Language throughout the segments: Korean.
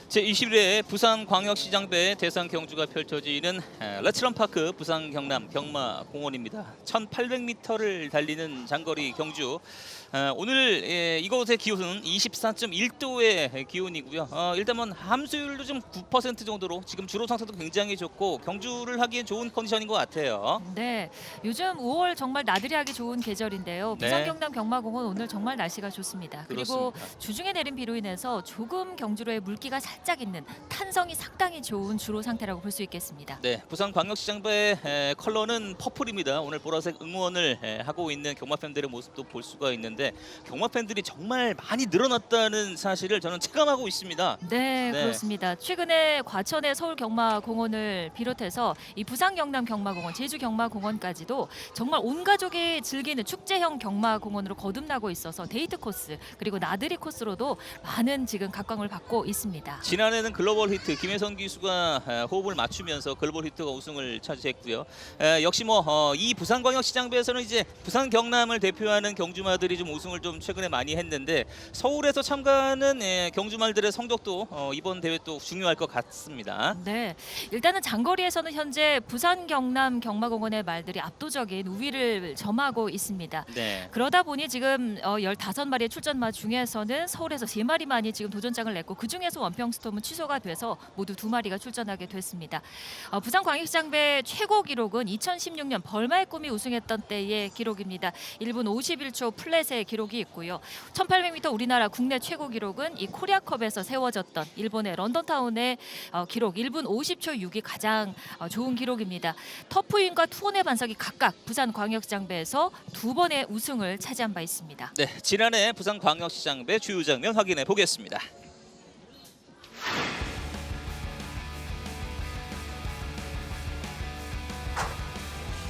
제21회 부산광역시장배 대상 경주가 펼쳐지는 레츠런파크 부산 경남 경마공원입니다. 1800m를 달리는 장거리 경주. 오늘 이곳의 기온은 24.1도의 기온이고요. 일단 함수율도 좀 9% 정도로 지금 주로 상태도 굉장히 좋고 경주를 하기엔 좋은 컨디션인 것 같아요. 네, 요즘 5월 정말 나들이 하기 좋은 계절인데요. 네. 부산 경남 경마공원 오늘 정말 날씨가 좋습니다. 그리고 그렇습니다. 주중에 내린 비로 인해서 조금 경주로의 물기가 살짝 있는 탄성이 상당히 좋은 주로 상태라고 볼 수 있겠습니다. 네, 부산광역시장배 컬러는 퍼플입니다. 오늘 보라색 응원을 하고 있는 경마 팬들의 모습도 볼 수가 있는데 경마 팬들이 정말 많이 늘어났다는 사실을 저는 체감하고 있습니다. 네, 네. 그렇습니다. 최근에 과천의 서울경마공원을 비롯해서 이 부산경남 경마공원, 제주경마공원까지도 정말 온 가족이 즐기는 축제형 경마공원으로 거듭나고 있어서 데이트 코스 그리고 나들이 코스로도 많은 지금 각광을 받고 있습니다. 지난해는 글로벌 히트 김혜선 기수가 호흡을 맞추면서 글로벌 히트가 우승을 차지했고요. 역시 이 부산광역시장배에서는 이제 부산 경남을 대표하는 경주마들이 좀 우승을 좀 최근에 많이 했는데 서울에서 참가하는 경주말들의 성적도 이번 대회 또 중요할 것 같습니다. 네, 일단은 장거리에서는 현재 부산 경남 경마공원의 말들이 압도적인 우위를 점하고 있습니다. 네. 그러다 보니 지금 15마리의 출전마 중에서는 서울에서 3마리만이 지금 도전장을 냈고 그중에서 원평스톰은 취소가 돼서 모두 2마리가 출전하게 됐습니다. 부산광역시장배 최고 기록은 2016년 벌마의 꿈이 우승했던 때의 기록입니다. 1분 51초 플랫의 기록이 있고요. 1800m 우리나라 국내 최고 기록은 이 코리아컵에서 세워졌던 일본의 런던타운의 기록 1분 50초 6이 가장 좋은 기록입니다. 터프윈과 투혼의 반석이 각각 부산광역시장배에서 2번의 우승을 차지한 바 있습니다. 네, 지난해 부산광역시장배 주요 장면 확인해 보겠습니다.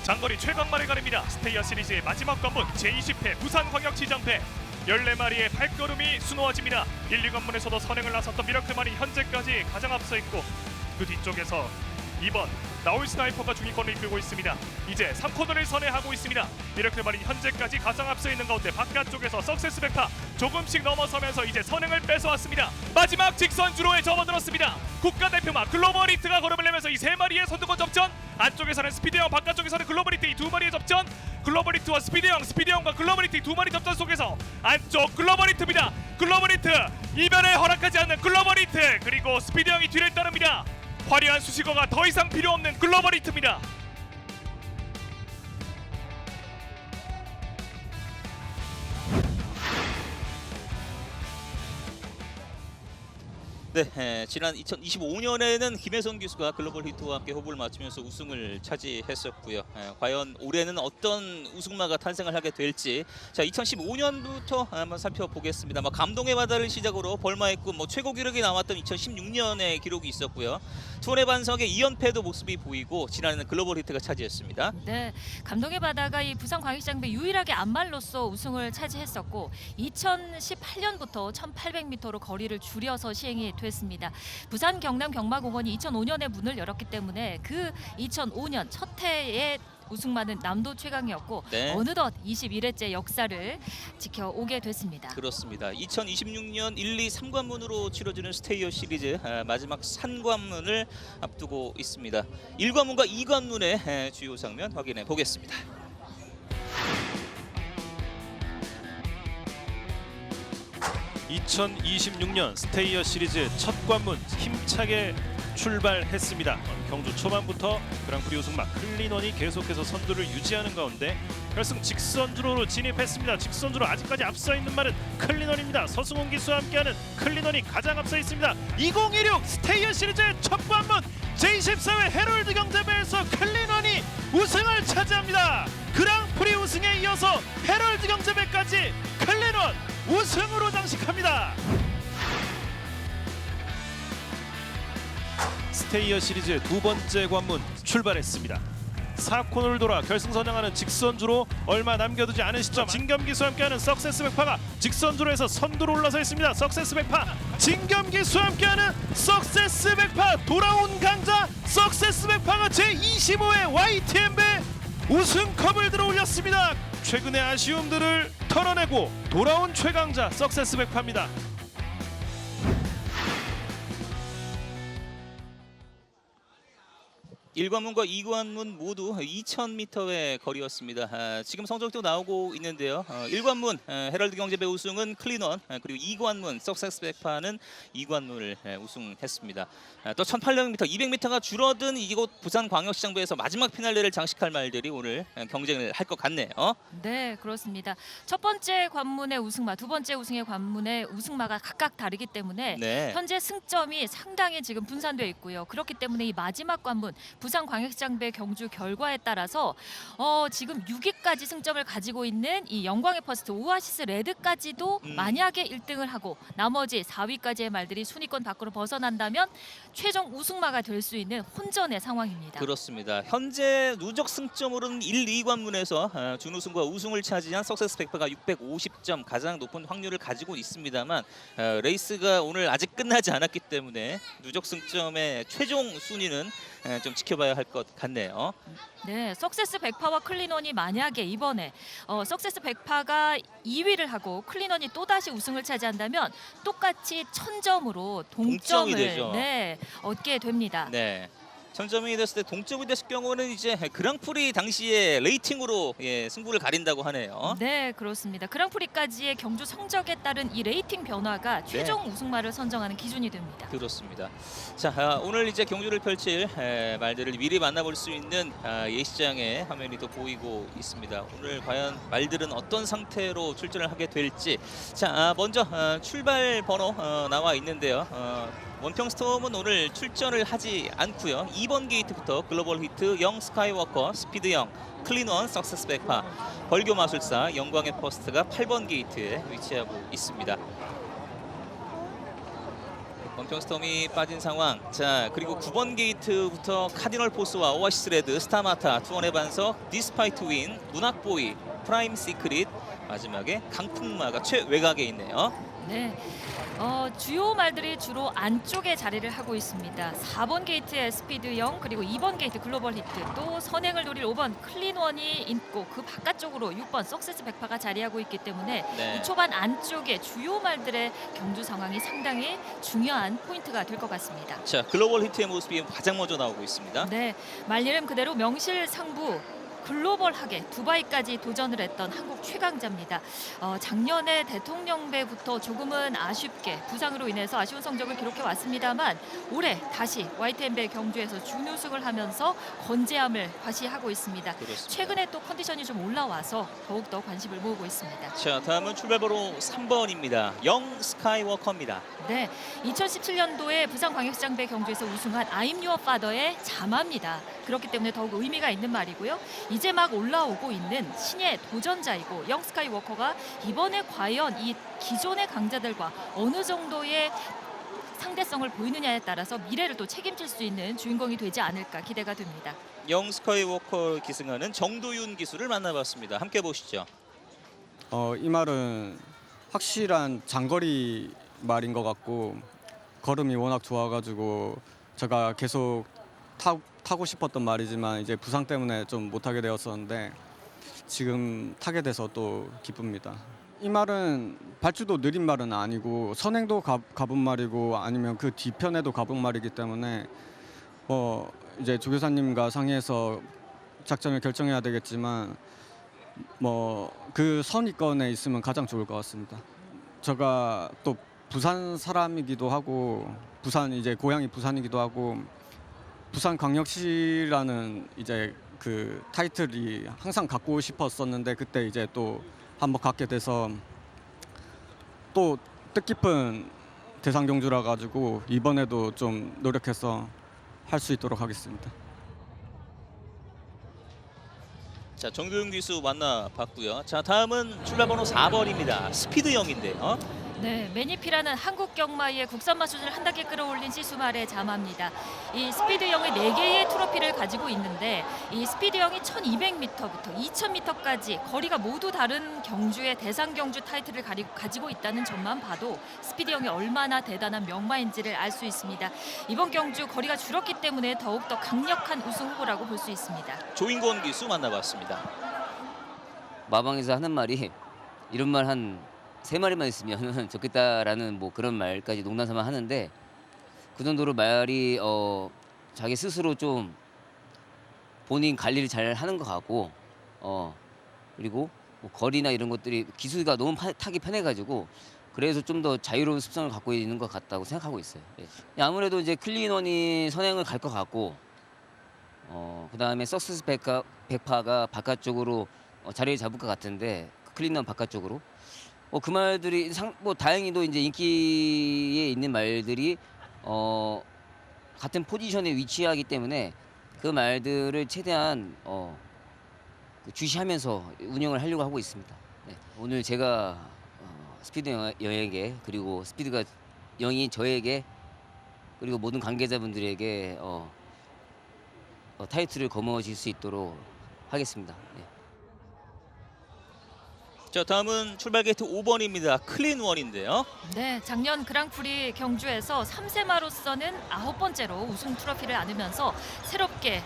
장거리 최강말을 가립니다. 스테이어 시리즈의 마지막 관문 제20회 부산광역시장배 14마리의 발걸음이 수놓아집니다. 1, 2관문에서도 선행을 나섰던 미라클만이 현재까지 가장 앞서 있고 그 뒤쪽에서 2번 나올 스나이퍼가 중위권을 이끌고 있습니다. 이제 3코너를 선회하고 있습니다. 미라클만이 현재까지 가장 앞서 있는 가운데 바깥쪽에서 석세스 백파 조금씩 넘어서면서 이제 선행을 뺏어왔습니다. 마지막 직선주로에 접어들었습니다. 국가대표마 글로벌 히트가 걸음을 내면서 이 3마리의 선두권 접전, 안쪽에서는 스피드형, 바깥쪽에서는 글로벌 히트, 이 2마리의 접전, 글로벌 히트와 스피드형과 글로벌 히트 2마리 접전 속에서 안쪽 글로벌 히트입니다. 글로벌 히트 이변을 허락하지 않는 글로벌 히트, 그리고 스피드형이 뒤를 따릅니다. 화려한 수식어가 더 이상 필요 없는 글로벌 히트입니다. 네, 지난 2025년에는 김혜선 기수가 글로벌 히트와 함께 호흡을 맞추면서 우승을 차지했었고요. 과연 올해는 어떤 우승마가 탄생을 하게 될지, 자 2015년부터 한번 살펴보겠습니다. 감동의 바다를 시작으로 벌마의 꿈, 최고 기록이 나왔던 2016년의 기록이 있었고요. 투혼의 반석의 2연패도 모습이 보이고 지난해는 글로벌 히트가 차지했습니다. 네, 감동의 바다가 이 부산광역시장배 유일하게 안말로서 우승을 차지했었고 2018년부터 1800m로 거리를 줄여서 시행이 됐습니다. 부산 경남 경마공원이 2005년에 문을 열었기 때문에 그 2005년 첫 해의 우승만은 남도 최강이었고 네. 어느덧 21회째 역사를 지켜오게 됐습니다. 그렇습니다. 2026년 1, 2, 3관문으로 치러지는 스테이어 시리즈 마지막 3관문을 앞두고 있습니다. 1관문과 2관문의 주요 장면 확인해 보겠습니다. (2026년) 스테이어 시리즈 첫 관문 힘차게 출발했습니다. 경주 초반부터 그랑프리 우승마 클린원이 계속해서 선두를 유지하는 가운데 결승 직선주로로 진입했습니다. 직선주로 아직까지 앞서 있는 말은 클린원입니다. 서승훈 기수와 함께하는 클린원이 가장 앞서 있습니다. 2016 스테이어 시리즈 첫 관문 제24회 헤럴드 경제배에서 클린원이 우승을 차지합니다. 그랑프리 우승에 이어서 헤럴드 경제배까지 클린원 우승으로 장식합니다. 스테이어 시리즈 두 번째 관문 출발했습니다. 4코너를 돌아 결승 선양하는 직선주로 얼마 남겨두지 않은 시점, 진겸기수와 함께하는 석세스 백파가 직선주로에서 선두로 올라서 있습니다. 석세스 백파, 진겸기수와 함께하는 석세스 백파, 돌아온 강자 석세스 백파가 제25회 YTN배 우승컵을 들어 올렸습니다. 최근의 아쉬움들을 털어내고 돌아온 최강자 석세스 백파입니다. 1관문과 2관문 모두 2,000m의 거리였습니다. 지금 성적도 나오고 있는데요. 1관문 헤럴드 경제배 우승은 클린원, 그리고 2관문 석세스 백파는 2관문을 우승했습니다. 또 1,800m, 200m가 줄어든 이곳 부산광역시장배에서 마지막 피날레를 장식할 말들이 오늘 경쟁을 할 것 같네요. 네, 그렇습니다. 첫 번째 관문의 우승마, 두 번째 우승의 관문의 우승마가 각각 다르기 때문에 네. 현재 승점이 상당히 지금 분산되어 있고요. 그렇기 때문에 이 마지막 관문 부산광역시장배 경주 결과에 따라서 지금 6위까지 승점을 가지고 있는 이 영광의 퍼스트 오아시스 레드까지도 만약에 1등을 하고 나머지 4위까지의 말들이 순위권 밖으로 벗어난다면 최종 우승마가 될 수 있는 혼전의 상황입니다. 그렇습니다. 현재 누적 승점으로는 1, 2관문에서 준우승과 우승을 차지한 석세스 백파가 650점 가장 높은 확률을 가지고 있습니다만 레이스가 오늘 아직 끝나지 않았기 때문에 누적 승점의 최종 순위는 좀 지켜봐야 할 것 같네요. 네, 석세스 백파와 클린원이 만약에 이번에 석세스 백파가 2위를 하고 클린원이 또다시 우승을 차지한다면 똑같이 1,000점으로 동점이 동점을 되죠. 얻게 됩니다. 네. 1000점이 됐을 때 동점이 됐을 경우는 이제 그랑프리 당시의 레이팅으로 승부를 가린다고 하네요. 네, 그렇습니다. 그랑프리까지의 경주 성적에 따른 이 레이팅 변화가 최종 우승마를 선정하는 기준이 됩니다. 그렇습니다. 자, 오늘 이제 경주를 펼칠 말들을 미리 만나볼 수 있는 예시장의 화면이 또 보이고 있습니다. 오늘 과연 말들은 어떤 상태로 출전을 하게 될지. 자, 먼저 출발 번호 나와 있는데요. 원평스톰은 오늘 출전을 하지 않고요. 2번 게이트부터 글로벌 히트, 영 스카이워커, 스피드 영, 클린원, 석세스 백파, 벌교 마술사, 영광의 퍼스트가 8번 게이트에 위치하고 있습니다. 원평스톰이 빠진 상황. 자, 그리고 9번 게이트부터 카디널 포스와 오아시스 레드, 스타마타, 투원의 반석, 디스파이트 윈, 문학보이, 프라임 시크릿, 마지막에 강풍마가 최외곽에 있네요. 네, 주요 말들이 주로 안쪽에 자리를 하고 있습니다. 4번 게이트의 스피드 영, 그리고 2번 게이트 글로벌 히트, 또 선행을 노릴 5번 클린원이 있고 그 바깥쪽으로 6번 석세스 백파가 자리하고 있기 때문에 이 초반 안쪽에 주요 말들의 경주 상황이 상당히 중요한 포인트가 될 것 같습니다. 자, 글로벌 히트의 모습이 가장 먼저 나오고 있습니다. 네, 말 이름 그대로 명실상부 글로벌하게 두바이까지 도전을 했던 한국 최강자입니다. 작년에 대통령배부터 조금은 아쉽게 부상으로 인해서 아쉬운 성적을 기록해 왔습니다만 올해 다시 YTN배 경주에서 준우승을 하면서 건재함을 과시하고 있습니다. 그렇습니다. 최근에 또 컨디션이 좀 올라와서 더욱더 관심을 모으고 있습니다. 자, 다음은 출발번호 3번입니다. 영 스카이워커입니다. 네, 2017년도에 부산광역시장배 경주에서 우승한 I'm Your Father의 자마입니다. 그렇기 때문에 더욱 의미가 있는 말이고요. 이제 막 올라오고 있는 신의 도전자이고 영 스카이워커가 이번에 과연 이 기존의 강자들과 어느 정도의 상대성을 보이느냐에 따라서 미래를 또 책임질 수 있는 주인공이 되지 않을까 기대가 됩니다. 영 스카이워커 기승하는 정도윤 기수를 만나봤습니다. 함께 보시죠. 이 말은 확실한 장거리 말인 것 같고 걸음이 워낙 좋아가지고 제가 계속 타고 싶었던 말이지만 이제 부상 때문에 좀 못하게 되었었는데 지금 타게 돼서 또 기쁩니다. 이 말은 발주도 느린 말은 아니고 선행도 가본 말이고 아니면 그 뒤편에도 가본 말이기 때문에 이제 조교사님과 상의해서 작전을 결정해야 되겠지만 그 선위권에 있으면 가장 좋을 것 같습니다. 제가 또 부산 사람이기도 하고 부산 이제 고향이 부산이기도 하고 부산광역시라는 이제 그 타이틀이 항상 갖고 싶었었는데 그때 이제 또 한번 갖게 돼서 또 뜻깊은 대상 경주라 가지고 이번에도 좀 노력해서 할 수 있도록 하겠습니다. 자, 정도윤 기수 만나봤고요. 자, 다음은 출발번호 4번입니다. 스피드 영인데요. 네, 매니피라는 한국 경마의 국산마 수준을 한 단계 끌어올린 시수말의 자마입니다. 이 스피드형의 4개의 트로피를 가지고 있는데 이 스피드형이 1200m부터 2000m까지 거리가 모두 다른 경주의 대상 경주 타이틀을 가지고 있다는 점만 봐도 스피드형이 얼마나 대단한 명마인지를 알 수 있습니다. 이번 경주 거리가 줄었기 때문에 더욱더 강력한 우승 후보라고 볼 수 있습니다. 조인권 기수 만나봤습니다. 마방에서 하는 말이 이런 말 한 3마리만 있으면 좋겠다라는 뭐 그런 말까지 농담삼아 하는데 그 정도로 말이 자기 스스로 좀 본인 관리를 잘 하는 것 같고 그리고 뭐 거리나 이런 것들이 기수가 너무 타기 편해가지고 그래서 좀 더 자유로운 습성을 갖고 있는 것 같다고 생각하고 있어요. 예. 아무래도 이제 클린원이 선행을 갈 것 같고 그다음에 석세스 백파가 바깥쪽으로 자리를 잡을 것 같은데 클린원 바깥쪽으로 그 말들이 뭐 다행히도 이제 인기에 있는 말들이 같은 포지션에 위치하기 때문에 그 말들을 최대한 주시하면서 운영을 하려고 하고 있습니다. 네. 오늘 제가 스피드 영에게 그리고 스피드가 영이 저에게 그리고 모든 관계자분들에게 타이틀을 거머쥘 수 있도록 하겠습니다. 네. 자, 다음은 출발 게이트 5번입니다. 클린원인데요. 네, 작년 그랑프리 경주에서 3세마로서는 9번째로 우승 트로피를 안으면서 새롭게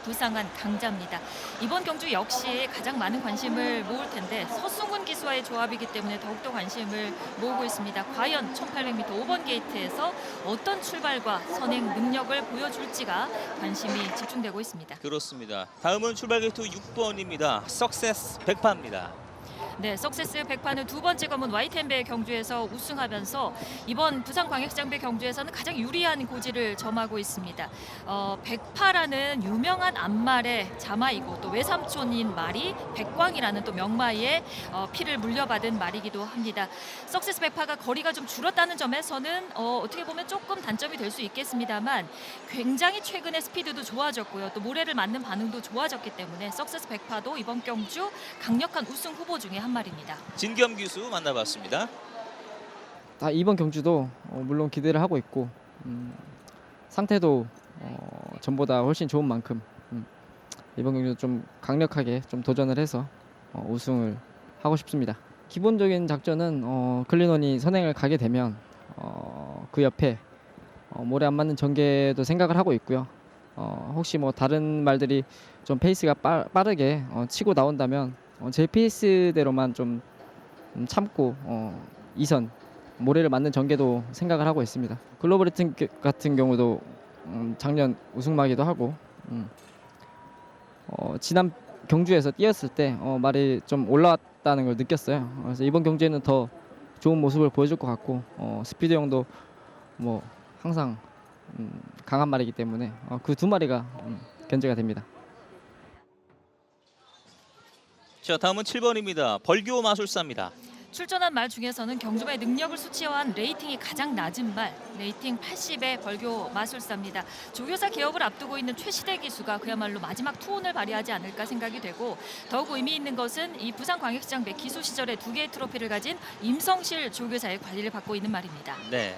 부상한 강자입니다. 이번 경주 역시 가장 많은 관심을 모을 텐데 서승훈 기수와의 조합이기 때문에 더욱더 관심을 모으고 있습니다. 과연 1800m 5번 게이트에서 어떤 출발과 선행 능력을 보여줄지가 관심이 집중되고 있습니다. 그렇습니다. 다음은 출발 게이트 6번입니다. 석세스 백파입니다. 네, 석세스 백파는 두 번째 검은 와이템베 경주에서 우승하면서 이번 부산광역시장배 경주에서는 가장 유리한 고지를 점하고 있습니다. 백파라는 유명한 암말의 자마이고 또 외삼촌인 말이 백광이라는 또 명마의 피를 물려받은 말이기도 합니다. 석세스 백파가 거리가 좀 줄었다는 점에서는 어떻게 보면 조금 단점이 될 수 있겠습니다만 굉장히 최근에 스피드도 좋아졌고요. 또 모래를 맞는 반응도 좋아졌기 때문에 석세스 백파도 이번 경주 강력한 우승 후보 중에 한 말입니다. 진겸 기수 만나봤습니다. 이번 경주도 물론 기대를 하고 있고 상태도 전보다 훨씬 좋은 만큼 이번 경주도 좀 강력하게 좀 도전을 해서 우승을 하고 싶습니다. 기본적인 작전은 클린원이 선행을 가게 되면 그 옆에 모래 안 맞는 전개도 생각을 하고 있고요. 혹시 뭐 다른 말들이 좀 페이스가 빠르게 치고 나온다면 제 페이스대로만 좀 참고 2선 모래를 맞는 전개도 생각을 하고 있습니다. 글로벌 같은 경우도 작년 우승마기도 하고 지난 경주에서 뛰었을 때 말이 좀 올라왔다는 걸 느꼈어요. 그래서 이번 경주에는 더 좋은 모습을 보여줄 것 같고 스피드 형도 뭐 항상 강한 말이기 때문에 그 두 마리가 견제가 됩니다. 자, 다음은 7번입니다. 벌교 마술사입니다. 출전한 말 중에서는 경주마의 능력을 수치화한 레이팅이 가장 낮은 말, 레이팅 80의 벌교 마술사입니다. 조교사 개업을 앞두고 있는 최시대 기수가 그야말로 마지막 투혼을 발휘하지 않을까 생각이 되고 더욱 의미 있는 것은 이 부산광역시장배 기수 시절에 2개의 트로피를 가진 임성실 조교사의 관리를 받고 있는 말입니다. 네.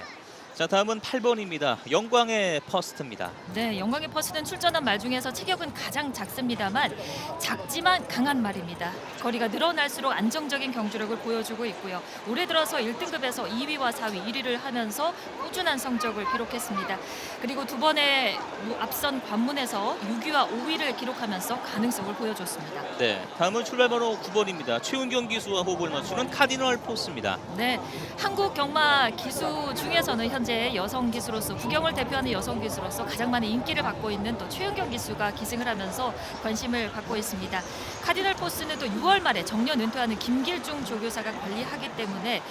자, 다음은 8번입니다. 영광의 퍼스트입니다. 네, 영광의 퍼스는 출전한 말 중에서 체격은 가장 작습니다만 작지만 강한 말입니다. 거리가 늘어날수록 안정적인 경주력을 보여주고 있고요. 올해 들어서 1등급에서 2위와 4위, 1위를 하면서 꾸준한 성적을 기록했습니다. 그리고 두 번의 앞선 관문에서 6위와 5위를 기록하면서 가능성을 보여줬습니다. 네, 다음은 출발번호 9번입니다. 최은경 기수와 호흡을 맞추는 카디널 포스입니다. 네, 한국 경마 기수 중에서는 현재 여성 기수로서 부경을 대표하는 여성 기수로서 가장 많은 인기를 받고 있는 또 최은경 기수가 기승을 하면서 관심을 받고 있습니다. 카디널 포스는 또 6월 말에 정년 은퇴하는 김길중 조교사가 관리하기 때문에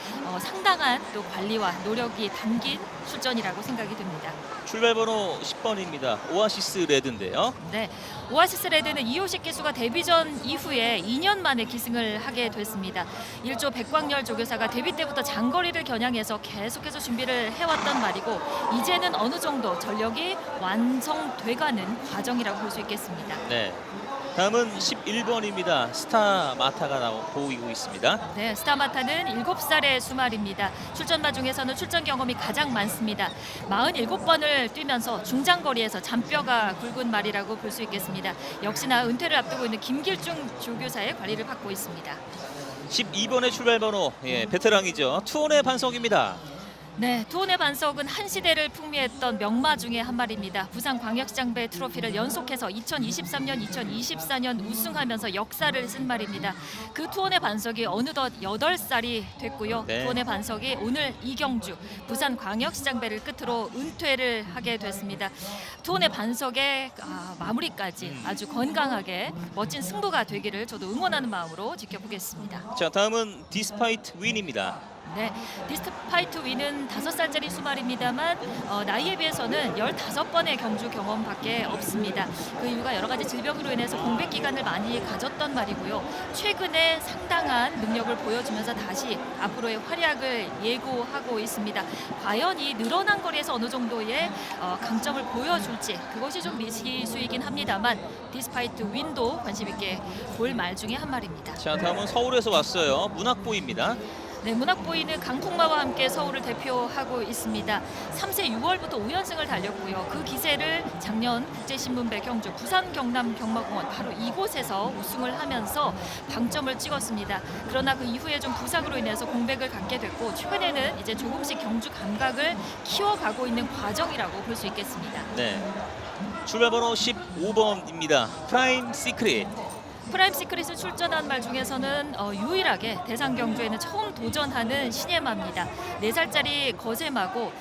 상당한 또 관리와 노력이 담긴 출전이라고 생각이 듭니다. 출발번호 10번입니다. 오아시스 레드인데요. 네, 오아시스 레드는 이호식 기수가 데뷔전 이후에 2년 만에 기승을 하게 됐습니다. 1조 백광열 조교사가 데뷔 때부터 장거리를 겨냥해서 계속해서 준비를 해왔던 말이고 이제는 어느 정도 전력이 완성돼가는 과정이라고 볼 수 있겠습니다. 네. 다음은 11번입니다. 스타 마타가 보이고 있습니다. 네, 스타마타는 7살의 수말입니다. 출전마 중에서는 출전 경험이 가장 많습니다. 47번을 뛰면서 중장거리에서 잔뼈가 굵은 말이라고 볼 수 있겠습니다. 역시나 은퇴를 앞두고 있는 김길중 조교사의 관리를 받고 있습니다. 12번의 출발번호, 베테랑이죠. 투혼의 반석입니다. 네, 투혼의 반석은 한 시대를 풍미했던 명마 중에 한 마리입니다. 부산광역시장배 트로피를 연속해서 2023년, 2024년 우승하면서 역사를 쓴 말입니다. 그 투혼의 반석이 어느덧 8살이 됐고요. 네. 투혼의 반석이 오늘 이경주 부산광역시장배를 끝으로 은퇴를 하게 됐습니다. 투혼의 반석의 마무리까지 아주 건강하게 멋진 승부가 되기를 저도 응원하는 마음으로 지켜보겠습니다. 자, 다음은 디스파이트 윈입니다. 네, 디스파이트 윈은 5살짜리 수말입니다만 나이에 비해서는 15번의 경주 경험밖에 없습니다. 그 이유가 여러 가지 질병으로 인해서 공백 기간을 많이 가졌던 말이고요. 최근에 상당한 능력을 보여주면서 다시 앞으로의 활약을 예고하고 있습니다. 과연 이 늘어난 거리에서 어느 정도의 강점을 보여줄지 그것이 좀 미지수이긴 합니다만 디스파이트 윈도 관심 있게 볼 말 중에 한 말입니다. 자, 다음은 서울에서 왔어요. 문학보입니다. 네, 문학보이는 강풍마와 함께 서울을 대표하고 있습니다. 3세 6월부터 5연승을 달렸고요. 그 기세를 작년 국제신문배 경주 부산 경남 경마공원 바로 이곳에서 우승을 하면서 방점을 찍었습니다. 그러나 그 이후에 좀 부상으로 인해서 공백을 갖게 됐고 최근에는 이제 조금씩 경주 감각을 키워가고 있는 과정이라고 볼 수 있겠습니다. 네. 출발번호 15번입니다. 프라임 시크릿. 프라임 시크릿을 출전한 말 중에서는 유일하게 대상 경주에는 처음 도전하는 신예마입니다. 4살짜리 거제마고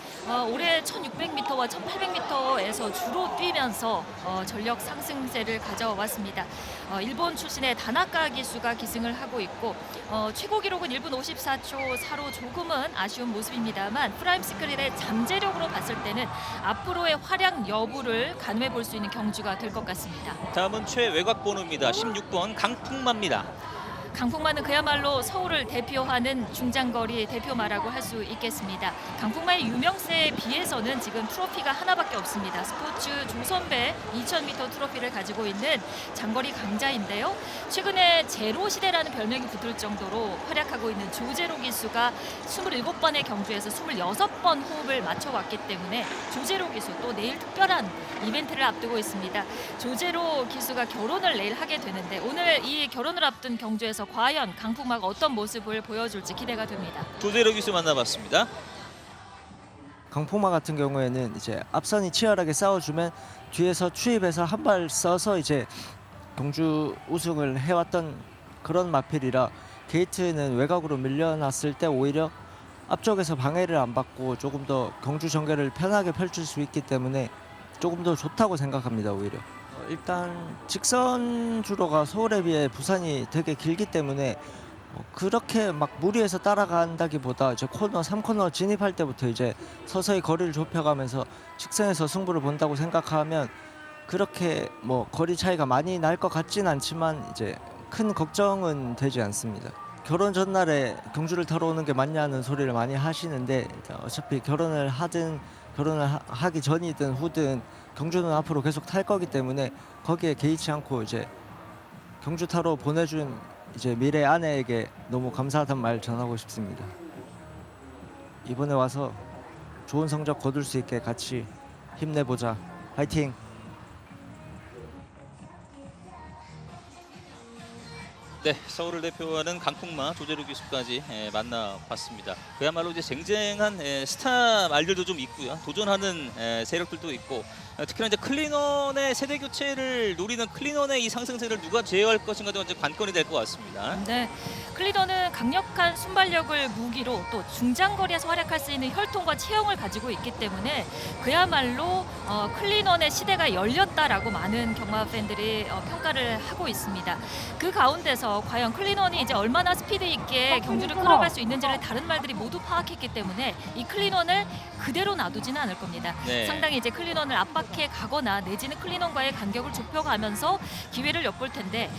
올해 1600m와 1800m에서 주로 뛰면서 전력 상승세를 가져왔습니다. 일본 출신의 다나카 기수가 기승을 하고 있고 최고 기록은 1분 54초 4로 조금은 아쉬운 모습입니다만 프라임 시크릿의 잠재력으로 봤을 때는 앞으로의 활약 여부를 가늠해 볼 수 있는 경주가 될 것 같습니다. 다음은 최외곽 번호입니다. 16번 강풍마입니다. 강풍마는 그야말로 서울을 대표하는 중장거리 대표마라고 할 수 있겠습니다. 강풍마의 유명세에 비해서는 지금 트로피가 하나밖에 없습니다. 스포츠 조선배 2000m 트로피를 가지고 있는 장거리 강자인데요. 최근에 제로 시대라는 별명이 붙을 정도로 활약하고 있는 조제로 기수가 27번의 경주에서 26번 호흡을 맞춰왔기 때문에 조제로 기수 또 내일 특별한 이벤트를 앞두고 있습니다. 조제로 기수가 결혼을 내일 하게 되는데 오늘 이 결혼을 앞둔 경주에서 과연 강풍마가 어떤 모습을 보여줄지 기대가 됩니다. 조제로 기수 만나봤습니다. 강풍마 같은 경우에는 이제 앞선이 치열하게 싸워주면 뒤에서 추입해서 한 발 써서 이제 경주 우승을 해왔던 그런 마필이라 게이트는 외곽으로 밀려났을 때 오히려 앞쪽에서 방해를 안 받고 조금 더 경주 전개를 편하게 펼칠 수 있기 때문에 조금 더 좋다고 생각합니다. 오히려 일단 직선 주로가 서울에 비해 부산이 되게 길기 때문에 그렇게 막 무리해서 따라간다기보다 이제 코너 3코너 진입할 때부터 이제 서서히 거리를 좁혀가면서 직선에서 승부를 본다고 생각하면 그렇게 뭐 거리 차이가 많이 날 것 같진 않지만 이제 큰 걱정은 되지 않습니다. 결혼 전날에 경주를 타러 오는 게 맞냐는 소리를 많이 하시는데 어차피 결혼을 하든 결혼을 하기 전이든 후든 경주는 앞으로 계속 탈 거기 때문에 거기에 개의치 않고 이제 경주 타러 보내준 이제 미래 아내에게 너무 감사하다는 말 전하고 싶습니다. 이번에 와서 좋은 성적 거둘 수 있게 같이 힘내보자. 화이팅! 네, 서울을 대표하는 강풍마 조제로 기수까지 만나봤습니다. 그야말로 이제 쟁쟁한 스타 말들도 좀 있고요. 도전하는 세력들도 있고 특히나 이제 클린원의 세대 교체를 노리는 클린원의 이 상승세를 누가 제어할 것인가도 이제 관건이 될 것 같습니다. 네, 클리더는 강력한 순발력을 무기로 또 중장거리에서 활약할 수 있는 혈통과 체형을 가지고 있기 때문에 그야말로 클린원의 시대가 열렸다라고 많은 경마 팬들이 평가를 하고 있습니다. 그 가운데서 과연 클린원이 이제 얼마나 스피드 있게 경주를 끌어갈 수 있는지를 다른 말들이 모두 파악했기 때문에 이 클린원을 그대로 놔두지는 않을 겁니다. 네. 상당히 이제 클린원을 압박해 가거나 내지는 클린원과의 간격을 좁혀가면서 기회를 엿볼 텐데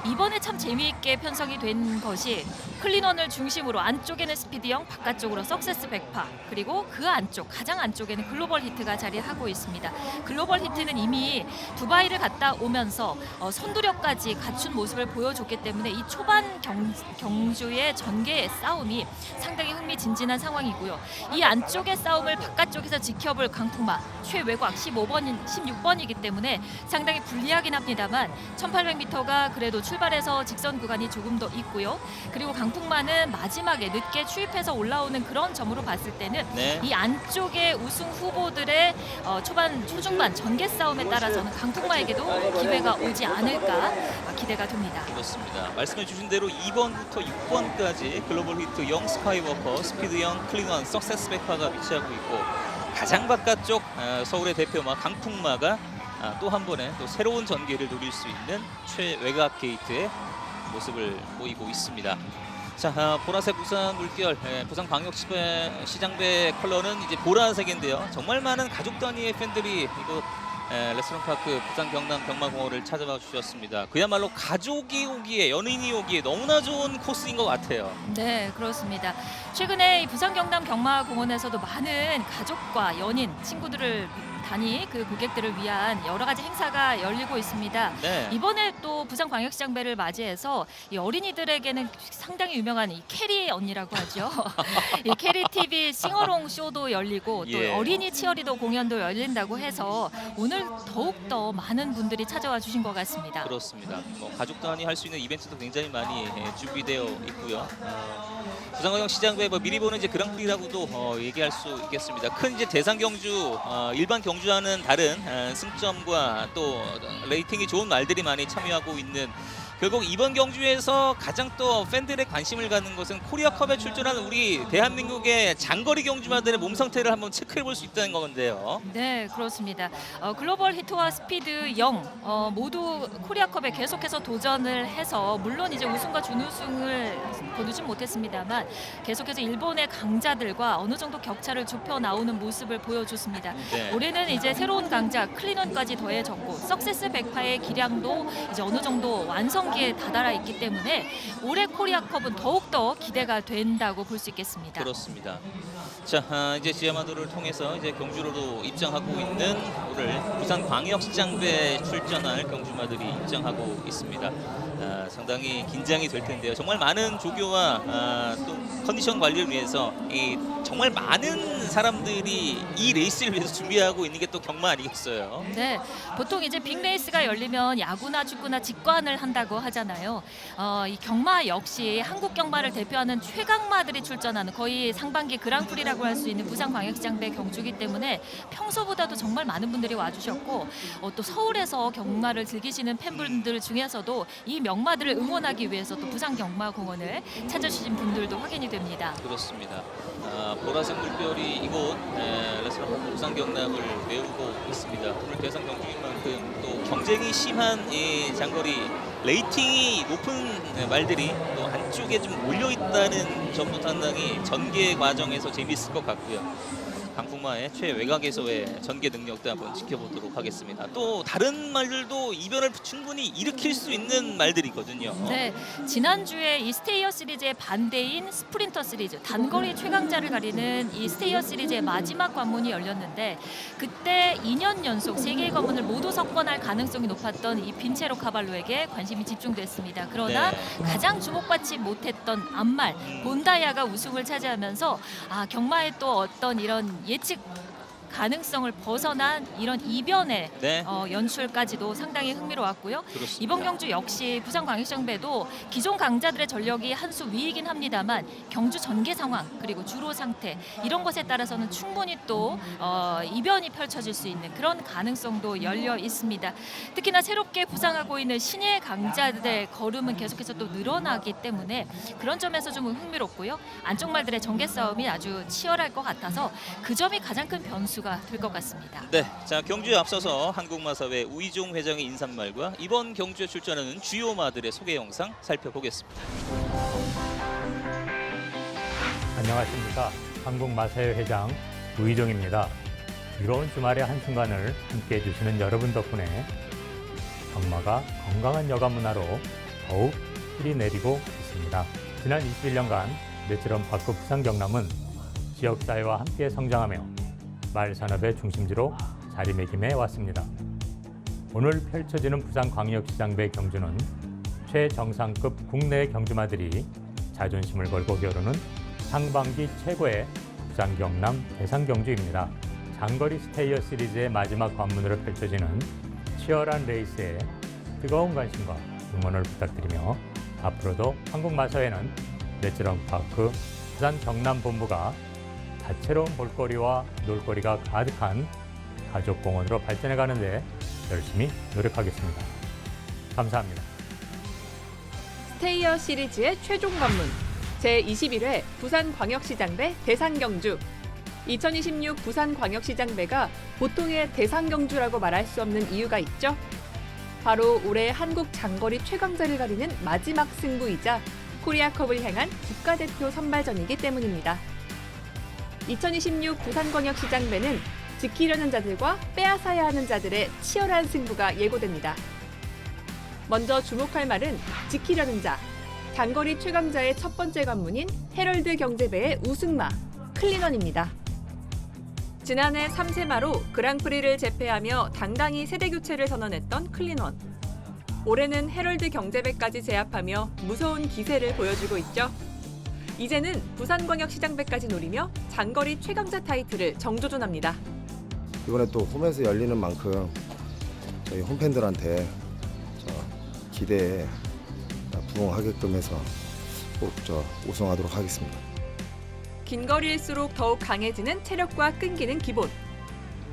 이번에 참 재미있게 편성이 된 것이 클린원을 중심으로 안쪽에는 스피드형, 바깥쪽으로 석세스 100파 그리고 그 안쪽, 가장 안쪽에는 글로벌 히트가 자리하고 있습니다. 글로벌 히트는 이미 두바이를 갔다 오면서 선두력까지 갖춘 모습을 보여줬기 때문에 이 초반 경주의 전개의 싸움이 상당히 흥미진진한 상황이고요. 이 안쪽의 싸움을 바깥쪽에서 지켜볼 강풍마 최외곽 16번이기 때문에 상당히 불리하긴 합니다만 1800m가 그래도 출발해서 직선 구간이 조금 더 있고요. 그리고 강풍마는 마지막에 늦게 추입해서 올라오는 그런 점으로 봤을 때는 네. 이 안쪽의 우승 후보들의 초반, 초중반 전개 싸움에 따라서는 강풍마에게도 기회가 오지 않을까 기대가 됩니다. 그렇습니다. 말씀해 주신 대로 2번부터 6번까지 글로벌 히트 영 스카이워커, 스피드 영, 클린원, 석세스 백화가 위치하고 있고 가장 바깥쪽 서울의 대표마 강풍마가 또 한 번의 또 새로운 전개를 노릴 수 있는 최외곽 게이트의 모습을 보이고 있습니다. 자, 보라색 부산 물결, 부산 광역시장배 컬러는 이제 보라색인데요. 정말 많은 가족 단위의 팬들이 이곳 레스토랑파크 부산 경남 경마공원을 찾아와 주셨습니다. 그야말로 가족이 오기에, 연인이 오기에 너무나 좋은 코스인 것 같아요. 네, 그렇습니다. 최근에 이 부산 경남 경마공원에서도 많은 가족과 연인, 친구들을 단위 그 고객들을 위한 여러 가지 행사가 열리고 있습니다. 네. 이번에 또 부산광역시장배를 맞이해서 이 어린이들에게는 상당히 유명한 이 캐리 언니라고 하죠. 이 캐리 TV 싱어롱 쇼도 열리고 또 예. 어린이 치어리더 공연도 열린다고 해서 오늘 더욱 더 많은 분들이 찾아와 주신 것 같습니다. 그렇습니다. 뭐 가족 단위 할 수 있는 이벤트도 굉장히 많이 준비되어 있고요. 부산광역시장배 뭐 미리 보는 이제 그랑프리라고도 얘기할 수 있겠습니다. 큰 이제 대상 경주, 일반 경주와는 다른 승점과 또 레이팅이 좋은 말들이 많이 참여하고 있는. 결국 이번 경주에서 가장 또 팬들의 관심을 갖는 것은 코리아컵에 출전하는 우리 대한민국의 장거리 경주마들의 몸 상태를 한번 체크해 볼 수 있다는 건데요. 네, 그렇습니다. 글로벌 히트와 스피드 0 모두 코리아컵에 계속해서 도전을 해서 물론 이제 우승과 준우승을 거두진 못했습니다만 계속해서 일본의 강자들과 어느 정도 격차를 좁혀 나오는 모습을 보여줬습니다. 네. 올해는 이제 새로운 강자 클린원까지 더해졌고 석세스 백파의 기량도 이제 어느 정도 완성기에 다다라 있기 때문에 올해 코리아컵은 더욱더 기대가 된다고 볼 수 있겠습니다. 그렇습니다. 자, 이제 지하마도를 통해서 이제 경주로도 입장하고 있는 오늘 부산 광역시장배 출전할 경주마들이 입장하고 있습니다. 상당히 긴장이 될 텐데요. 정말 많은 조교와 또 컨디션 관리를 위해서 정말 많은 사람들이 이 레이스를 위해서 준비하고 있는 게 또 경마 아니겠어요? 네, 보통 이제 빅레이스가 열리면 야구나 축구나 직관을 한다고 하잖아요. 이 경마 역시 한국 경마를 대표하는 최강마들이 출전하는 거의 상반기 그랑프리라고 할 수 있는 부산광역시장배 경주기 때문에 평소보다도 정말 많은 분들이 와주셨고 또 서울에서 경마를 즐기시는 팬분들 중에서도 이 명마들을 응원하기 위해서 또 부산경마공원을 찾아주신 분들도 확인이 됩니다. 그렇습니다. 보라색 물결이 이곳 레스토랑 부산 경남을 메우고 있습니다. 오늘 대상 경주인 만큼 또 경쟁이 심한 이 장거리 레이팅이 높은 말들이 또 안쪽에 좀 몰려 있다는 점도 상당히 전개 과정에서 재미있을 것 같고요. 강풍마의 최외곽에서의 전개 능력도 한번 지켜보도록 하겠습니다. 또 다른 말들도 이변을 충분히 일으킬 수 있는 말들이 있거든요. 네, 지난주에 이 스테이어 시리즈의 반대인 스프린터 시리즈 단거리 최강자를 가리는 이 스테이어 시리즈의 마지막 관문이 열렸는데 그때 2년 연속 3개의 관문을 모두 석권할 가능성이 높았던 이 빈체로 카발로에게 관심이 집중됐습니다. 그러나 네. 가장 주목받지 못했던 암말 본다야가 우승을 차지하면서 경마의 또 어떤 이런 예측 가능성을 벗어난 이런 이변의 네. 연출까지도 상당히 흥미로웠고요. 그렇습니다. 이번 경주 역시 부산광역시장배도 기존 강자들의 전력이 한 수 위이긴 합니다만 경주 전개 상황 그리고 주로 상태 이런 것에 따라서는 충분히 또 이변이 펼쳐질 수 있는 그런 가능성도 열려 있습니다. 특히나 새롭게 부상하고 있는 신예 강자들의 걸음은 계속해서 또 늘어나기 때문에 그런 점에서 좀 흥미롭고요. 안쪽 말들의 전개 싸움이 아주 치열할 것 같아서 그 점이 가장 큰 변수가 될 것 같습니다. 네, 자 경주에 앞서서 한국마사회 우이종 회장의 인사말과 이번 경주에 출전하는 주요 마들의 소개 영상 살펴보겠습니다. 안녕하십니까. 한국마사회 회장 우이종입니다. 이로운 주말의 한순간을 함께해 주시는 여러분 덕분에 경마가 건강한 여가 문화로 더욱 뿌리 내리고 있습니다. 지난 21년간 레스토랑 파크 부산 경남은 지역사회와 함께 성장하며 말산업의 중심지로 자리매김해 왔습니다. 오늘 펼쳐지는 부산광역시장배 경주는 최정상급 국내 경주마들이 자존심을 걸고 겨루는 상반기 최고의 부산 경남 대상 경주입니다. 장거리 스테이어 시리즈의 마지막 관문으로 펼쳐지는 치열한 레이스에 뜨거운 관심과 응원을 부탁드리며 앞으로도 한국마사회는 내추럴파크 부산 경남본부가 다채로운 볼거리와 놀거리가 가득한 가족공원으로 발전해 가는데 열심히 노력하겠습니다. 감사합니다. 스테이어 시리즈의 최종 관문 제21회 부산광역시장배 대상경주 2026 부산광역시장배가 보통의 대상경주라고 말할 수 없는 이유가 있죠. 바로 올해 한국 장거리 최강자를 가리는 마지막 승부이자 코리아컵을 향한 국가대표 선발전이기 때문입니다. 2026 부산광역시장배는 지키려는 자들과 빼앗아야 하는 자들의 치열한 승부가 예고됩니다. 먼저 주목할 말은 지키려는 자, 장거리 최강자의 첫 번째 관문인 헤럴드 경제배의 우승마, 클린원입니다. 지난해 3세마로 그랑프리를 제패하며 당당히 세대교체를 선언했던 클린원. 올해는 헤럴드 경제배까지 제압하며 무서운 기세를 보여주고 있죠. 이제는 부산광역시장배까지 노리며 장거리 최강자 타이틀을 정조준합니다. 이번에 또 홈에서 열리는 만큼 저희 홈팬들한테 기대에 부응하게끔 해서 꼭 우승하도록 하겠습니다. 긴 거리일수록 더욱 강해지는 체력과 끈기는 기본.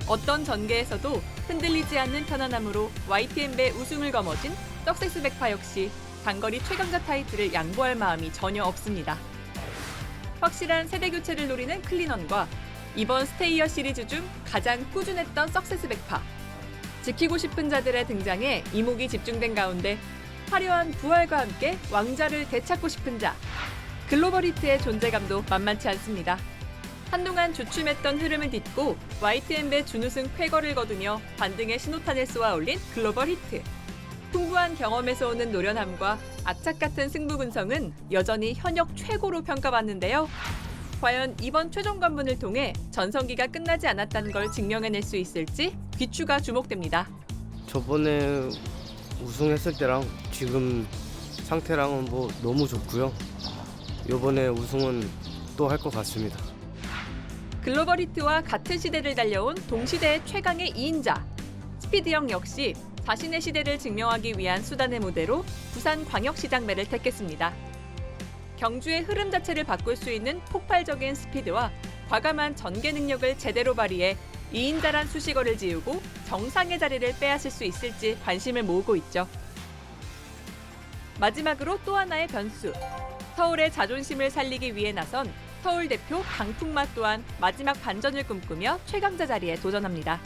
어떤 전개에서도 흔들리지 않는 편안함으로 YTN배 우승을 거머쥔 석세스 백파 역시 장거리 최강자 타이틀을 양보할 마음이 전혀 없습니다. 확실한 세대 교체를 노리는 클린원과 이번 스테이어 시리즈 중 가장 꾸준했던 석세스 백파. 지키고 싶은 자들의 등장에 이목이 집중된 가운데 화려한 부활과 함께 왕자를 되찾고 싶은 자. 글로벌 히트의 존재감도 만만치 않습니다. 한동안 주춤했던 흐름을 딛고 YTN배 준우승 쾌거를 거두며 반등의 신호탄을 쏘아 올린 글로벌 히트. 풍부한 경험에서 오는 노련함과 악착 같은 승부 분석은 여전히 현역 최고로 평가받는데요. 과연 이번 최종 관문을 통해 전성기가 끝나지 않았다는 걸 증명해낼 수 있을지 귀추가 주목됩니다. 저번에 우승했을 때랑 지금 상태랑은 너무 좋고요. 이번에 우승은 또 할 것 같습니다. 글로벌 히트와 같은 시대를 달려온 동시대의 최강의 2인자. 스피드형 역시 자신의 시대를 증명하기 위한 수단의 무대로 부산광역시장배를 택했습니다. 경주의 흐름 자체를 바꿀 수 있는 폭발적인 스피드와 과감한 전개 능력을 제대로 발휘해 2인자란 수식어를 지우고 정상의 자리를 빼앗을 수 있을지 관심을 모으고 있죠. 마지막으로 또 하나의 변수. 서울의 자존심을 살리기 위해 나선 서울 대표 강풍마 또한 마지막 반전을 꿈꾸며 최강자 자리에 도전합니다.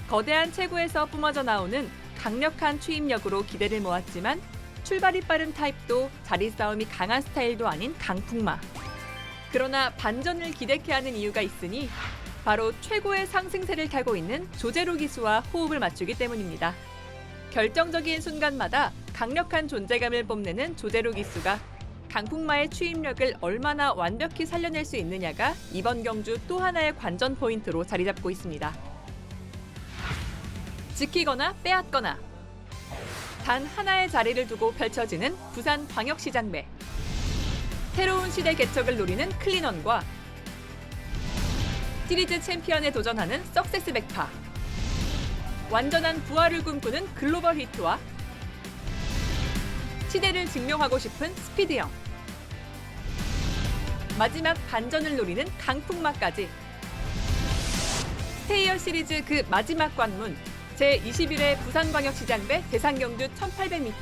거대한 체구에서 뿜어져 나오는 강력한 추임력으로 기대를 모았지만 출발이 빠른 타입도 자리 싸움이 강한 스타일도 아닌 강풍마. 그러나 반전을 기대케 하는 이유가 있으니 바로 최고의 상승세를 타고 있는 조제로 기수와 호흡을 맞추기 때문입니다. 결정적인 순간마다 강력한 존재감을 뽐내는 조제로 기수가 강풍마의 추임력을 얼마나 완벽히 살려낼 수 있느냐가 이번 경주 또 하나의 관전 포인트로 자리 잡고 있습니다. 지키거나 빼앗거나 단 하나의 자리를 두고 펼쳐지는 부산광역시장배. 새로운 시대 개척을 노리는 클린원과 시리즈 챔피언에 도전하는 석세스 백파. 완전한 부활을 꿈꾸는 글로벌 히트와 시대를 증명하고 싶은 스피드형. 마지막 반전을 노리는 강풍마까지. 스테이어 시리즈 그 마지막 관문 제21회 부산광역시장배 대상경주 1800m.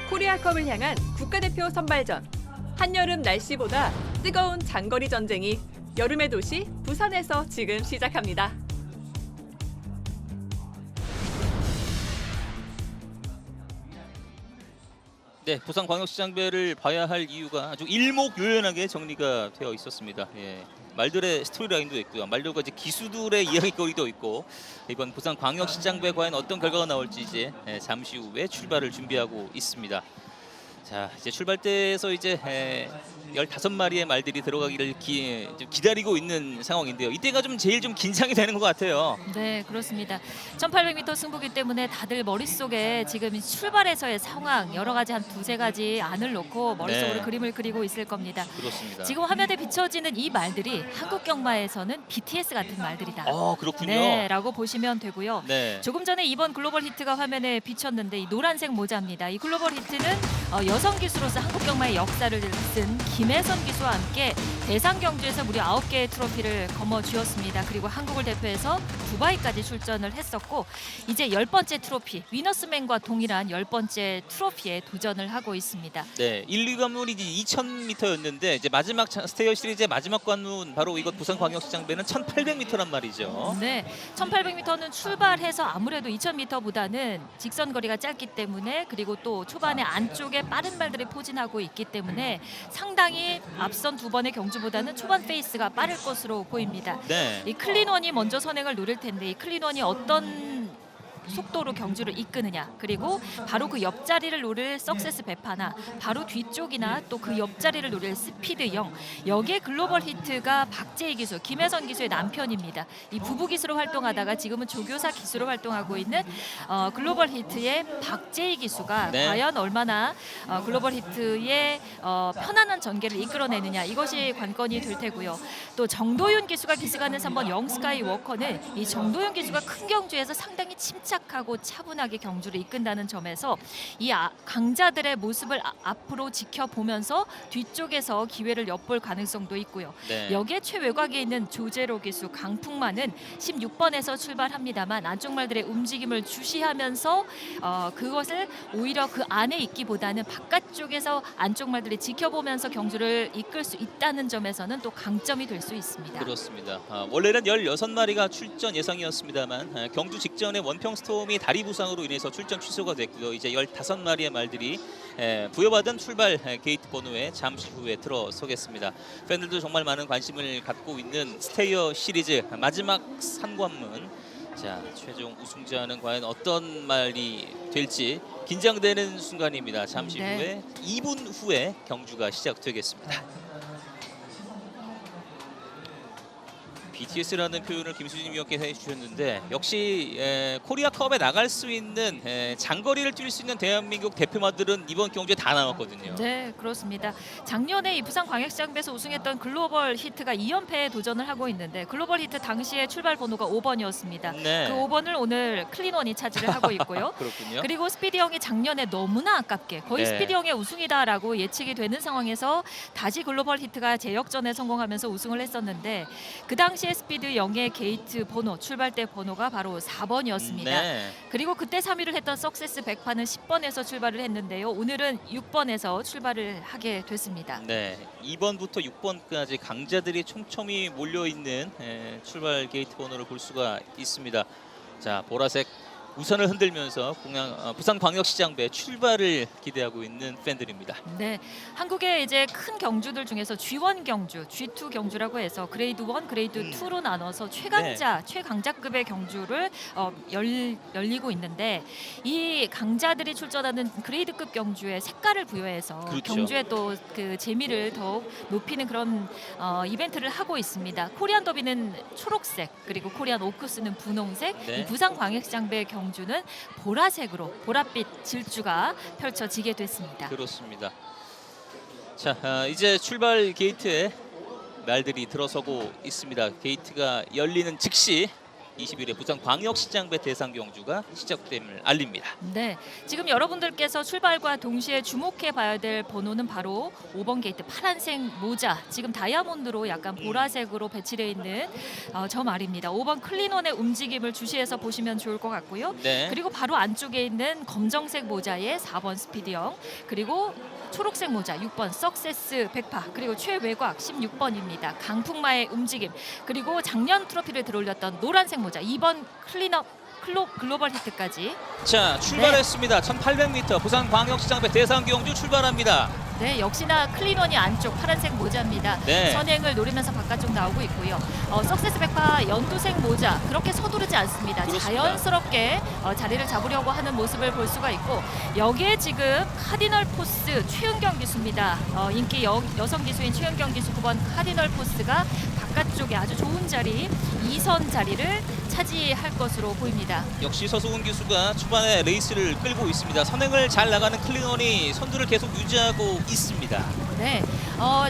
코리아컵을 향한 국가대표 선발전. 한여름 날씨보다 뜨거운 장거리 전쟁이 여름의 도시 부산에서 지금 시작합니다. 네, 부산광역시장배를 봐야 할 이유가 아주 일목요연하게 정리가 되어 있었습니다. 예, 말들의 스토리라인도 있고요. 말들과 이제 기수들의 이야기거리도 있고 이번 부산광역시장배 과연 어떤 결과가 나올지 이제 잠시 후에 출발을 준비하고 있습니다. 자, 이제 출발대에서 이제 15마리의 말들이 들어가기를 좀 기다리고 있는 상황인데요. 이때가 좀 제일 좀 긴장이 되는 것 같아요. 네, 그렇습니다. 1800m 승부기 때문에 다들 머릿속에 지금 출발에서의 상황 여러 가지 한 두세 가지 안을 놓고 머릿속으로 네. 그림을 그리고 있을 겁니다. 그렇습니다. 지금 화면에 비춰지는 이 말들이 한국 경마에서는 BTS 같은 말들이다. 그렇군요. 네, 라고 보시면 되고요. 네. 조금 전에 이번 글로벌 히트가 화면에 비쳤는데 이 노란색 모자입니다. 이 글로벌 히트는 여성 기수로서 한국 경마의 역사를 쓴 김혜선 기수와 함께 대상 경주에서 무려 9개의 트로피를 거머쥐었습니다. 그리고 한국을 대표해서 두바이까지 출전을 했었고 이제 10번째 트로피, 위너스맨과 동일한 10번째 트로피에 도전을 하고 있습니다. 네, 1, 2관문이 2,000m였는데 이제 마지막 스테이어 시리즈의 마지막 관문 바로 이곳 부산광역시장배는 1,800m란 말이죠. 네, 1800m는 출발해서 아무래도 2000m보다는 직선 거리가 짧기 때문에 그리고 또 초반에 안쪽에 빠른 말들이 포진하고 있기 때문에 상당히 앞선 두 번의 경주보다는 초반 페이스가 빠를 것으로 보입니다. 네. 이 클린원이 먼저 선행을 노릴 텐데 이 클린원이 어떤 속도로 경주를 이끄느냐 그리고 바로 그 옆자리를 노릴 석세스 베파나 바로 뒤쪽이나 또 그 옆자리를 노릴 스피드 영 여기에 글로벌 히트가 박재희 기수, 김혜선 기수의 남편입니다. 이 부부 기수로 활동하다가 지금은 조교사 기수로 활동하고 있는 글로벌 히트의 박재희 기수가 네. 과연 얼마나 글로벌 히트의 편안한 전개를 이끌어내느냐 이것이 관건이 될 테고요. 또 정도윤 기수가 기승하는 3번 영스카이 워커는 이 정도윤 기수가 큰 경주에서 상당히 침착하고 차분하게 경주를 이끈다는 점에서 이 강자들의 모습을 앞으로 지켜보면서 뒤쪽에서 기회를 엿볼 가능성도 있고요. 네. 여기에 최외곽에 있는 조제로 기수 강풍만은 16번에서 출발합니다만 안쪽 말들의 움직임을 주시하면서 그것을 오히려 그 안에 있기보다는 바깥쪽에서 안쪽 말들이 지켜보면서 경주를 이끌 수 있다는 점에서는 또 강점이 될 수 있습니다. 그렇습니다. 원래는 16마리가 출전 예상이었습니다만 경주 직전에 원평 스톰이 다리 부상으로 인해서 출전 취소가 됐고요. 이제 15마리의 말들이 부여받은 출발 게이트 번호에 잠시 후에 들어서겠습니다. 팬들도 정말 많은 관심을 갖고 있는 스테이어 시리즈 마지막 산관문. 자, 최종 우승자는 과연 어떤 말이 될지 긴장되는 순간입니다. 잠시 네. 후에 2분 후에 경주가 시작되겠습니다. BTS라는 표현을 김수진 위원께서 해주셨는데 역시 코리아컵에 나갈 수 있는 장거리를 뛸 수 있는 대한민국 대표마들은 이번 경주에 다 나왔거든요. 네, 그렇습니다. 작년에 이 부산광역시장배에서 우승했던 글로벌 히트가 2연패에 도전을 하고 있는데 글로벌 히트 당시에 출발 번호가 5번이었습니다. 네. 그 5번을 오늘 클린원이 차지를 하고 있고요. 그렇군요. 그리고 스피디 형이 작년에 너무나 아깝게 거의 네. 스피디 형의 우승이다라고 예측이 되는 상황에서 다시 글로벌 히트가 재역전에 성공하면서 우승을 했었는데 그 당시에 스피드 영의 게이트 번호, 출발대 번호가 바로 4번이었습니다. 네. 그리고 그때 3위를 했던 석세스 백파는 10번에서 출발을 했는데요. 오늘은 6번에서 출발을 하게 됐습니다. 네, 2번부터 6번까지 강자들이 촘촘히 몰려있는 출발 게이트 번호를 볼 수가 있습니다. 자, 보라색 우선을 흔들면서 부산광역시장배 출발을 기대하고 있는 팬들입니다. 네, 한국의 이제 큰 경주들 중에서 G1 경주, G2 경주라고 해서 그레이드 1, 그레이드 2로 나눠서 최강자급의 경주를 열리고 있는데 이 강자들이 출전하는 그레이드급 경주에 색깔을 부여해서 그렇죠. 경주의 또 그 재미를 더욱 높이는 그런 이벤트를 하고 있습니다. 코리안 더비는 초록색, 그리고 코리안 오크스는 분홍색, 네. 이 부산광역시장배 경주는 보라색으로 보랏빛 질주가 펼쳐지게 됐습니다. 그렇습니다. 자, 이제 출발 게이트에 말들이 들어서고 있습니다. 게이트가 열리는 즉시 20일에 부산광역시장배 대상 경주가 시작됨을 알립니다. 네, 지금 여러분들께서 출발과 동시에 주목해 봐야 될 번호는 바로 5번 게이트 파란색 모자, 지금 다이아몬드로 약간 보라색으로 배치되어 있는 저 말입니다. 5번 클린원의 움직임을 주시해서 보시면 좋을 것 같고요. 네. 그리고 바로 안쪽에 있는 검정색 모자에 4번 스피디형, 그리고 초록색 모자 6번 석세스 백파, 그리고 최외곽 16번입니다. 강풍마의 움직임, 그리고 작년 트로피를 들어올렸던 노란색 모자 2번 글로벌 히트까지. 자, 출발했습니다. 1800m 부산광역시장배 대상경주 출발합니다. 네, 역시나 클린원이 안쪽 파란색 모자입니다. 네. 선행을 노리면서 바깥쪽 나오고 있고요. 석세스 백파 연두색 모자 그렇게 서두르지 않습니다. 그렇습니다. 자연스럽게 자리를 잡으려고 하는 모습을 볼 수가 있고 여기에 지금 카디널 포스 최은경 기수입니다. 인기 여성 기수인 최은경 기수 9번 카디널 포스가 바깥쪽에 아주 좋은 자리 2선 자리를 차지할 것으로 보입니다. 역시 서수근 기수가 초반에 레이스를 끌고 있습니다. 선행을 잘 나가는 클린원이 선두를 계속 유지하고 있습니다. 네,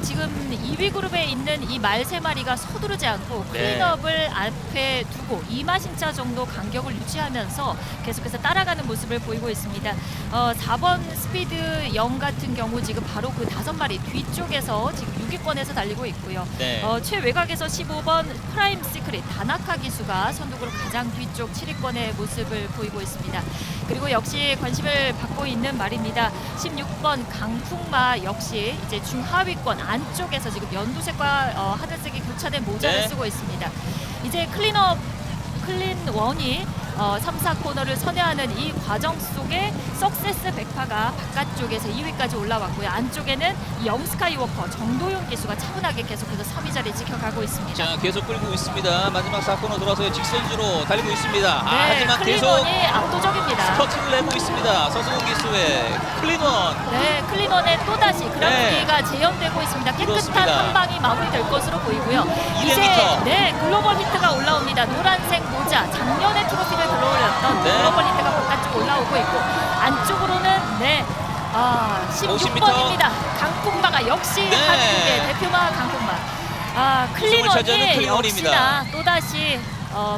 지금 2위 그룹에 있는 이 말 3마리가 서두르지 않고 네. 클린업을 앞에 두고 2마신차 정도 간격을 유지하면서 계속해서 따라가는 모습을 보이고 있습니다. 4번 스피드 0 같은 경우 지금 바로 그 5마리 뒤쪽에서 지금 6위권에서 달리고 있고요. 네. 최외곽에서 15번 프라임 시크릿 다나카 기수가 선두그룹 가장 뒤쪽 7위권의 모습을 보이고 있습니다. 그리고 역시 관심을 받고 있는 말입니다. 16번 강풍마 역시 이제 중하위권 안쪽에서 지금 연두색과 하늘색이 교차된 모자를 네. 쓰고 있습니다. 이제 클린원이 3, 4코너를 선회하는 이 과정 속에 석세스 백파가 바깥쪽에서 2위까지 올라왔고요. 안쪽에는 영스카이워커 정도윤 기수가 차분하게 계속해서 3위 자리 지켜가고 있습니다. 자, 계속 끌고 있습니다. 마지막 4코너 돌아서 직선주로 달리고 있습니다. 네, 하지만 계속 클린원이 압도적입니다. 스퍼트를 내고 있습니다. 서수근 기수의 클린원. 네, 클린원의 또다시 그랑프리가 재현되고 있습니다. 깨끗한 그렇습니다. 한 방이 마무리될 것으로 보이고요. 200m. 이제 네, 글로벌 히트가 올라옵니다. 노란색 모자, 작년에 트로피를 들어올렸던 네. 글로벌 히트가 바깥쪽 올라오고 있고 안쪽으로는 네, 50m. 16번입니다. 강풍마가 역시 네. 한국의 대표마 강풍마. 우승을 차지하는 클린원이 클린원입니다. 역시나 또다시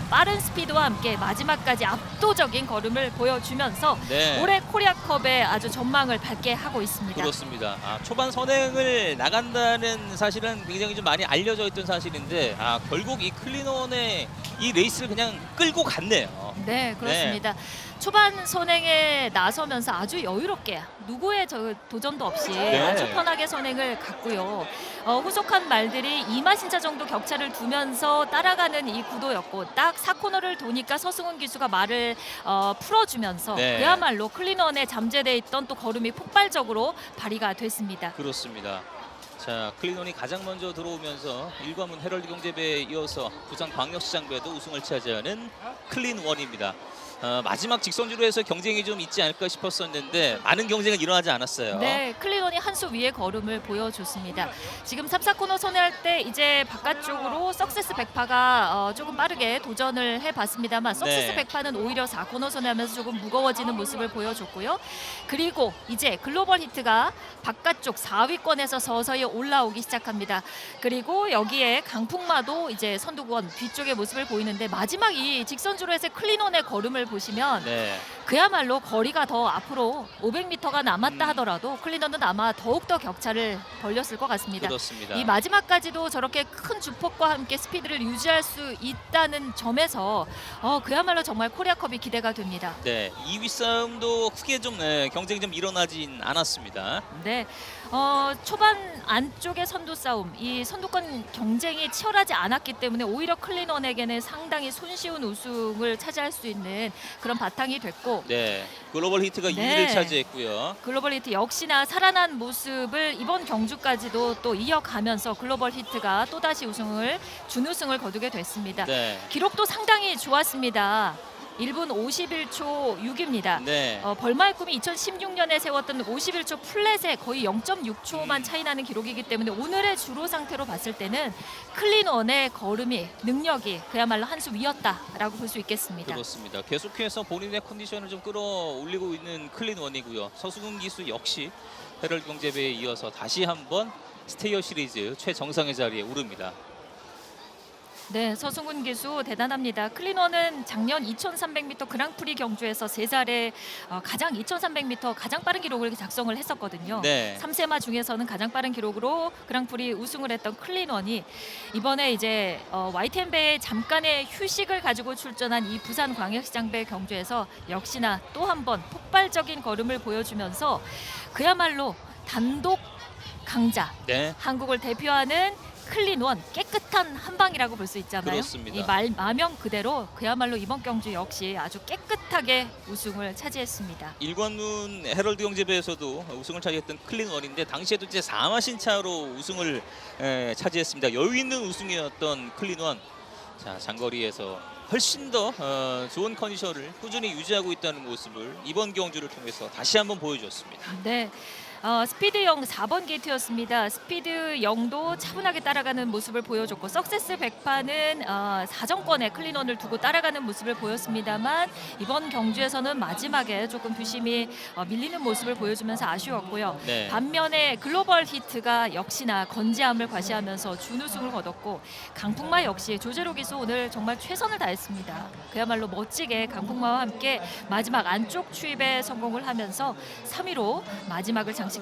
빠른 스피드와 함께 마지막까지 압도적인 걸음을 보여주면서 네. 올해 코리아컵의 아주 전망을 밝게 하고 있습니다. 그렇습니다. 초반 선행을 나간다는 사실은 굉장히 좀 많이 알려져 있던 사실인데 결국 이 클린원의 이 레이스를 그냥 끌고 갔네요. 네, 그렇습니다. 초반 선행에 나서면서 아주 여유롭게 누구의 도전도 없이 네. 아주 편하게 선행을 갔고요. 후속한 말들이 2마신차 정도 격차를 두면서 따라가는 이 구도였고 딱 4코너를 도니까 서승훈 기수가 말을 풀어주면서 네. 그야말로 클린원에 잠재돼 있던 또 걸음이 폭발적으로 발휘가 됐습니다. 그렇습니다. 자, 클린원이 가장 먼저 들어오면서 일과문 헤럴드 경제배에 이어서 부산 광역시장배도 우승을 차지하는 클린원입니다. 마지막 직선주로 해서 경쟁이 좀 있지 않을까 싶었었는데 많은 경쟁은 일어나지 않았어요. 네, 클린원이 한 수 위의 걸음을 보여줬습니다. 지금 3, 4코너 선회할 때 이제 바깥쪽으로 석세스 백파가 조금 빠르게 도전을 해봤습니다만 석세스 네. 백파는 오히려 4코너 선회하면서 조금 무거워지는 모습을 보여줬고요. 그리고 이제 글로벌 히트가 바깥쪽 4위권에서 서서히 올라오기 시작합니다. 그리고 여기에 강풍마도 이제 선두권 뒤쪽의 모습을 보이는데 마지막 이 직선주로 해서 클린원의 걸음을 보시면 네. 그야말로 거리가 더 앞으로 500m가 남았다 하더라도 클린원은 아마 더욱더 격차를 벌렸을 것 같습니다. 그렇습니다. 이 마지막까지도 저렇게 큰 주폭과 함께 스피드를 유지할 수 있다는 점에서 그야말로 정말 코리아컵이 기대가 됩니다. 네, 2위 싸움도 크게 좀 경쟁이 좀 일어나진 않았습니다. 네, 초반 안쪽의 선두 싸움, 이 선두권 경쟁이 치열하지 않았기 때문에 오히려 클린원에게는 상당히 손쉬운 우승을 차지할 수 있는 그런 바탕이 됐고 네, 글로벌 히트가 네. 2위를 차지했고요. 글로벌 히트 역시나 살아난 모습을 이번 경주까지도 또 이어가면서 글로벌 히트가 또다시 준우승을 거두게 됐습니다. 네, 기록도 상당히 좋았습니다. 1분 51초 6입니다. 네. 벌마의 꿈이 2016년에 세웠던 51초 플랫에 거의 0.6초만 차이 나는 기록이기 때문에 오늘의 주로 상태로 봤을 때는 클린원의 걸음이 능력이 그야말로 한 수 위였다라고 볼 수 있겠습니다. 그렇습니다. 계속해서 본인의 컨디션을 좀 끌어올리고 있는 클린원이고요. 서수근 기수 역시 헤럴드 경제배에 이어서 다시 한번 스테이어 시리즈 최정상의 자리에 오릅니다. 네, 서승훈 기수 대단합니다. 클린원은 작년 2300m 그랑프리 경주에서 3살에 가장 2300m 가장 빠른 기록을 작성을 했었거든요. 네. 3세마 중에서는 가장 빠른 기록으로 그랑프리 우승을 했던 클린원이 이번에 이제 YTN배의 잠깐의 휴식을 가지고 출전한 이 부산 광역시장배 경주에서 역시나 또 한 번 폭발적인 걸음을 보여주면서 그야말로 단독 강자 네. 한국을 대표하는 클린원 깨끗한 한 방이라고 볼 수 있잖아요. 그렇습니다. 이 마명 그대로 그야말로 이번 경주 역시 아주 깨끗하게 우승을 차지했습니다. 일관문 헤럴드 경제배에서도 우승을 차지했던 클린원인데 당시에도 이제 4마신 차로 우승을 차지했습니다. 여유 있는 우승이었던 클린원. 자, 장거리에서 훨씬 더 좋은 컨디션을 꾸준히 유지하고 있다는 모습을 이번 경주를 통해서 다시 한번 보여줬습니다. 네. 스피드영 4번 게이트였습니다. 스피드영도 차분하게 따라가는 모습을 보여줬고 석세스 100파는 사정권에 클린원을 두고 따라가는 모습을 보였습니다만 이번 경주에서는 마지막에 조금 부심이 밀리는 모습을 보여주면서 아쉬웠고요. 네. 반면에 글로벌 히트가 역시나 건재함을 과시하면서 준우승을 거뒀고 강풍마 역시 조제로 기수 오늘 정말 최선을 다했습니다. 그야말로 멋지게 강풍마와 함께 마지막 안쪽 추입에 성공을 하면서 3위로 마지막을 장식했습니다.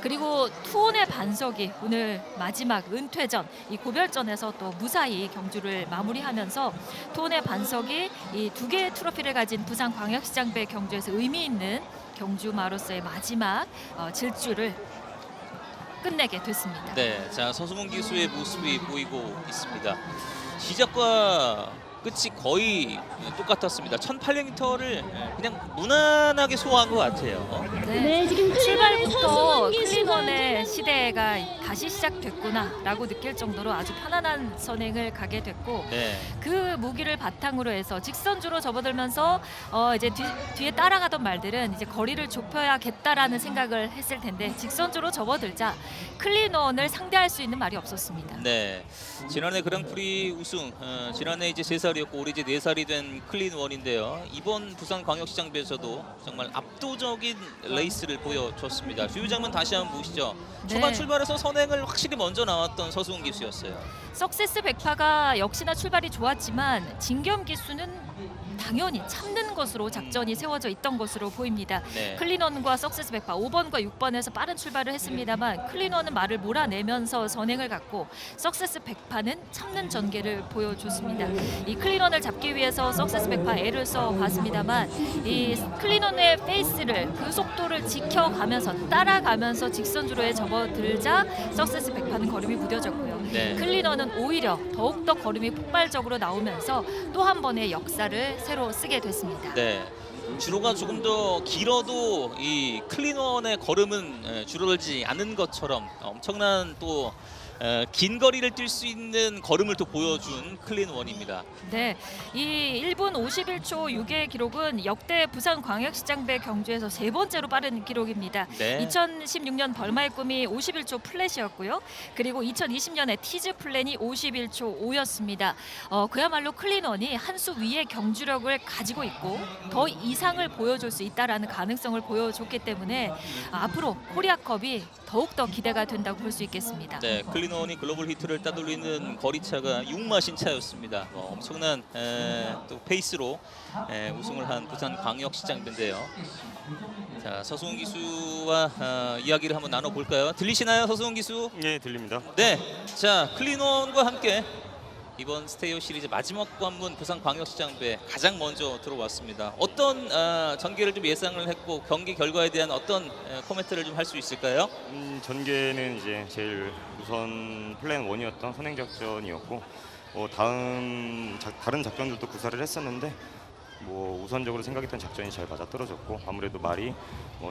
그리고 투혼의 반석이 오늘 마지막 은퇴전 이 고별전에서 또 무사히 경주를 마무리하면서 투혼의 반석이 이 2개의 트로피를 가진 부산광역시장배 경주에서 의미 있는 경주마로서의 마지막 질주를 끝내게 됐습니다. 네, 자 서승훈 기수의 모습이 보이고 있습니다. 시작과 끝이 거의 똑같았습니다. 1800m를 그냥 무난하게 소화한 것 같아요. 네, 출발부터 클린원의 시대가 다시 시작됐구나라고 느낄 정도로 아주 편안한 선행을 가게 됐고 네, 그 무기를 바탕으로 해서 직선주로 접어들면서 이제 뒤에 따라가던 말들은 이제 거리를 좁혀야겠다라는 생각을 했을 텐데 직선주로 접어들자 클린원을 상대할 수 있는 말이 없었습니다. 네. 지난해 그랑프리 우승, 지난해 이제 3살이었고 올해 이제 4살이 된 클린원인데요. 이번 부산광역시장배에서도 정말 압도적인 레이스를 보여줬습니다. 주요 장면 다시 한번 보시죠. 네. 초반 출발에서 선행을 확실히 먼저 나왔던 서승훈 기수였어요. 석세스 100파가 역시나 출발이 좋았지만 진겸 기수는 당연히 참는 것으로 작전이 세워져 있던 것으로 보입니다. 네. 클린원과 석세스 100파 5번과 6번에서 빠른 출발을 했습니다만 클린원은 말을 몰아내면서 선행을 갖고 석세스 100파는 참는 전개를 보여줬습니다. 이 클린원을 잡기 위해서 석세스 100파 애를 써봤습니다만 이 클린원의 페이스를 그 속도를 지켜가면서 따라가면서 직선주로에 접어들자 석세스 100파는 걸음이 무뎌졌고요. 네. 클린원은 오히려 더욱더 걸음이 폭발적으로 나오면서 또 한 번의 역사를 새로 쓰게 됐습니다. 네. 주로가 조금 더 길어도 이 클린원의 걸음은 줄어들지 않은 것처럼 엄청난 또 긴 거리를 뛸 수 있는 걸음을 또 보여준 클린원입니다. 네, 이 1분 51초 6의 기록은 역대 부산광역시장배 경주에서 3번째로 빠른 기록입니다. 네. 2016년 벌마의 꿈이 51초 플랫이었고요. 그리고 2020년에 티즈 플랜이 51초 5였습니다. 그야말로 클린원이 한 수 위의 경주력을 가지고 있고 더 이상을 보여줄 수 있다라는 가능성을 보여줬기 때문에 앞으로 코리아컵이 더욱더 기대가 된다고 볼 수 있겠습니다. 네, 클린원이 글로벌 히트를 따돌리는 거리차가 6마신 차였습니다. 엄청난 또 페이스로 우승을 한 부산광역시장배인데요. 자, 서승훈 기수와 이야기를 한번 나눠볼까요? 들리시나요, 서승훈 기수? 네, 들립니다. 네, 자 클린원과 함께 이번 스테이어 시리즈 마지막 관문 부산광역시장배 가장 먼저 들어왔습니다. 어떤 전개를 좀 예상을 했고 경기 결과에 대한 어떤 코멘트를 좀 할 수 있을까요? 전개는 이제 제일 우선 플랜 1이었던 선행 작전이었고 다른 작전들도 구사를 했었는데 우선적으로 생각했던 작전이 잘 맞아떨어졌고 아무래도 말이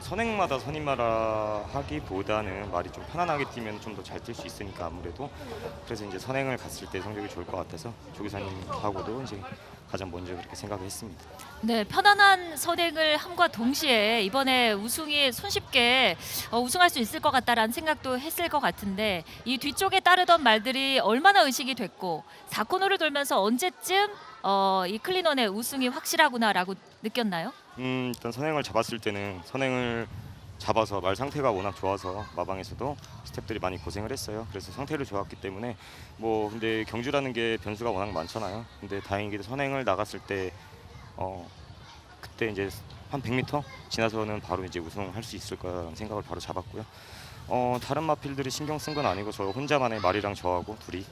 선행마다 선임마라 하기보다는 말이 좀 편안하게 뛰면 좀 더 잘 뛸 수 있으니까 아무래도 그래서 이제 선행을 갔을 때 성적이 좋을 것 같아서 조기사님하고도 이제 가장 먼저 그렇게 생각을 했습니다. 네, 편안한 선행을 함과 동시에 이번에 우승이 손쉽게 우승할 수 있을 것 같다라는 생각도 했을 것 같은데 이 뒤쪽에 따르던 말들이 얼마나 의식이 됐고 4코너를 돌면서 언제쯤 이 클린원의 우승이 확실하구나라고 느꼈나요? 일단 선행을 잡았을 때는 선행을 잡아서 말 상태가 워낙 좋아서 마방에서도 스태프들이 많이 고생을 했어요. 그래서 상태를 좋았기 때문에 근데 경주라는 게 변수가 워낙 많잖아요. 근데 다행히도 선행을 나갔을 때 그때 이제 한 100m 지나서는 바로 이제 우승할 수 있을 거라는 생각을 바로 잡았고요. 다른 마필들이 신경 쓴 건 아니고 저 혼자만의 말이랑 저하고 둘이